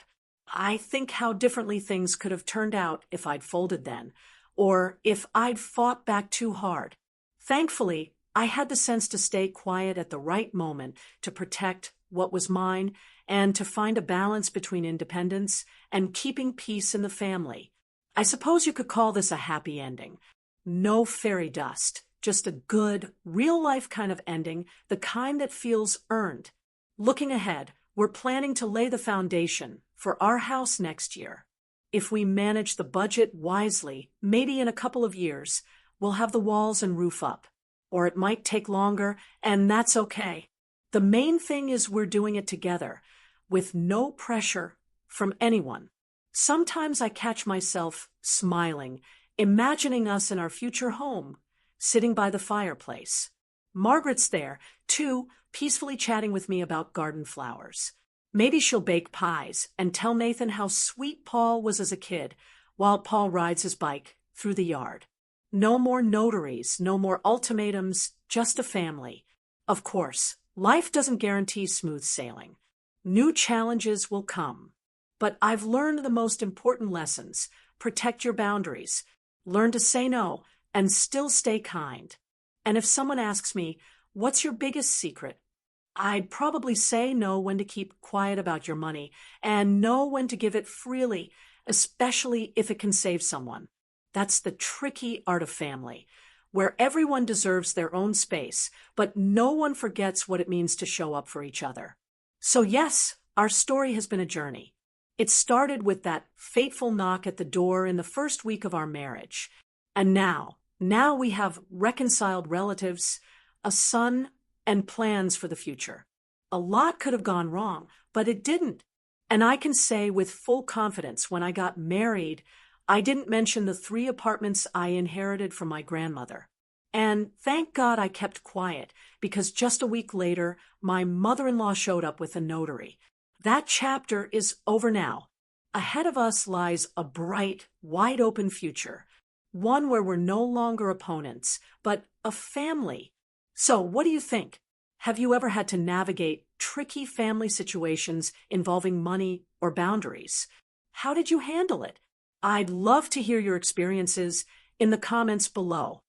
I think how differently things could have turned out if I'd folded then, or if I'd fought back too hard. Thankfully, I had the sense to stay quiet at the right moment to protect what was mine and to find a balance between independence and keeping peace in the family. I suppose you could call this a happy ending. No fairy dust, just a good, real-life kind of ending, the kind that feels earned. Looking ahead, we're planning to lay the foundation for our house next year. If we manage the budget wisely, maybe in a couple of years, we'll have the walls and roof up. Or it might take longer, and that's okay. The main thing is we're doing it together, with no pressure from anyone. Sometimes I catch myself smiling, imagining us in our future home, sitting by the fireplace. Margaret's there, too, peacefully chatting with me about garden flowers. Maybe she'll bake pies and tell Nathan how sweet Paul was as a kid, while Paul rides his bike through the yard. No more notaries, no more ultimatums, just a family. Of course, life doesn't guarantee smooth sailing. New challenges will come. But I've learned the most important lessons. Protect your boundaries. Learn to say no and still stay kind. And if someone asks me, What's your biggest secret? I'd probably say know when to keep quiet about your money and know when to give it freely, especially if it can save someone. That's the tricky art of family, where everyone deserves their own space, but no one forgets what it means to show up for each other. So yes, our story has been a journey. It started with that fateful knock at the door in the first week of our marriage. And now we have reconciled relatives, a son, and plans for the future. A lot could have gone wrong, but it didn't. And I can say with full confidence, when I got married, I didn't mention the 3 apartments I inherited from my grandmother. And thank God I kept quiet, because just a week later, my mother-in-law showed up with a notary. That chapter is over now. Ahead of us lies a bright, wide-open future, one where we're no longer opponents, but a family. So, what do you think? Have you ever had to navigate tricky family situations involving money or boundaries? How did you handle it? I'd love to hear your experiences in the comments below.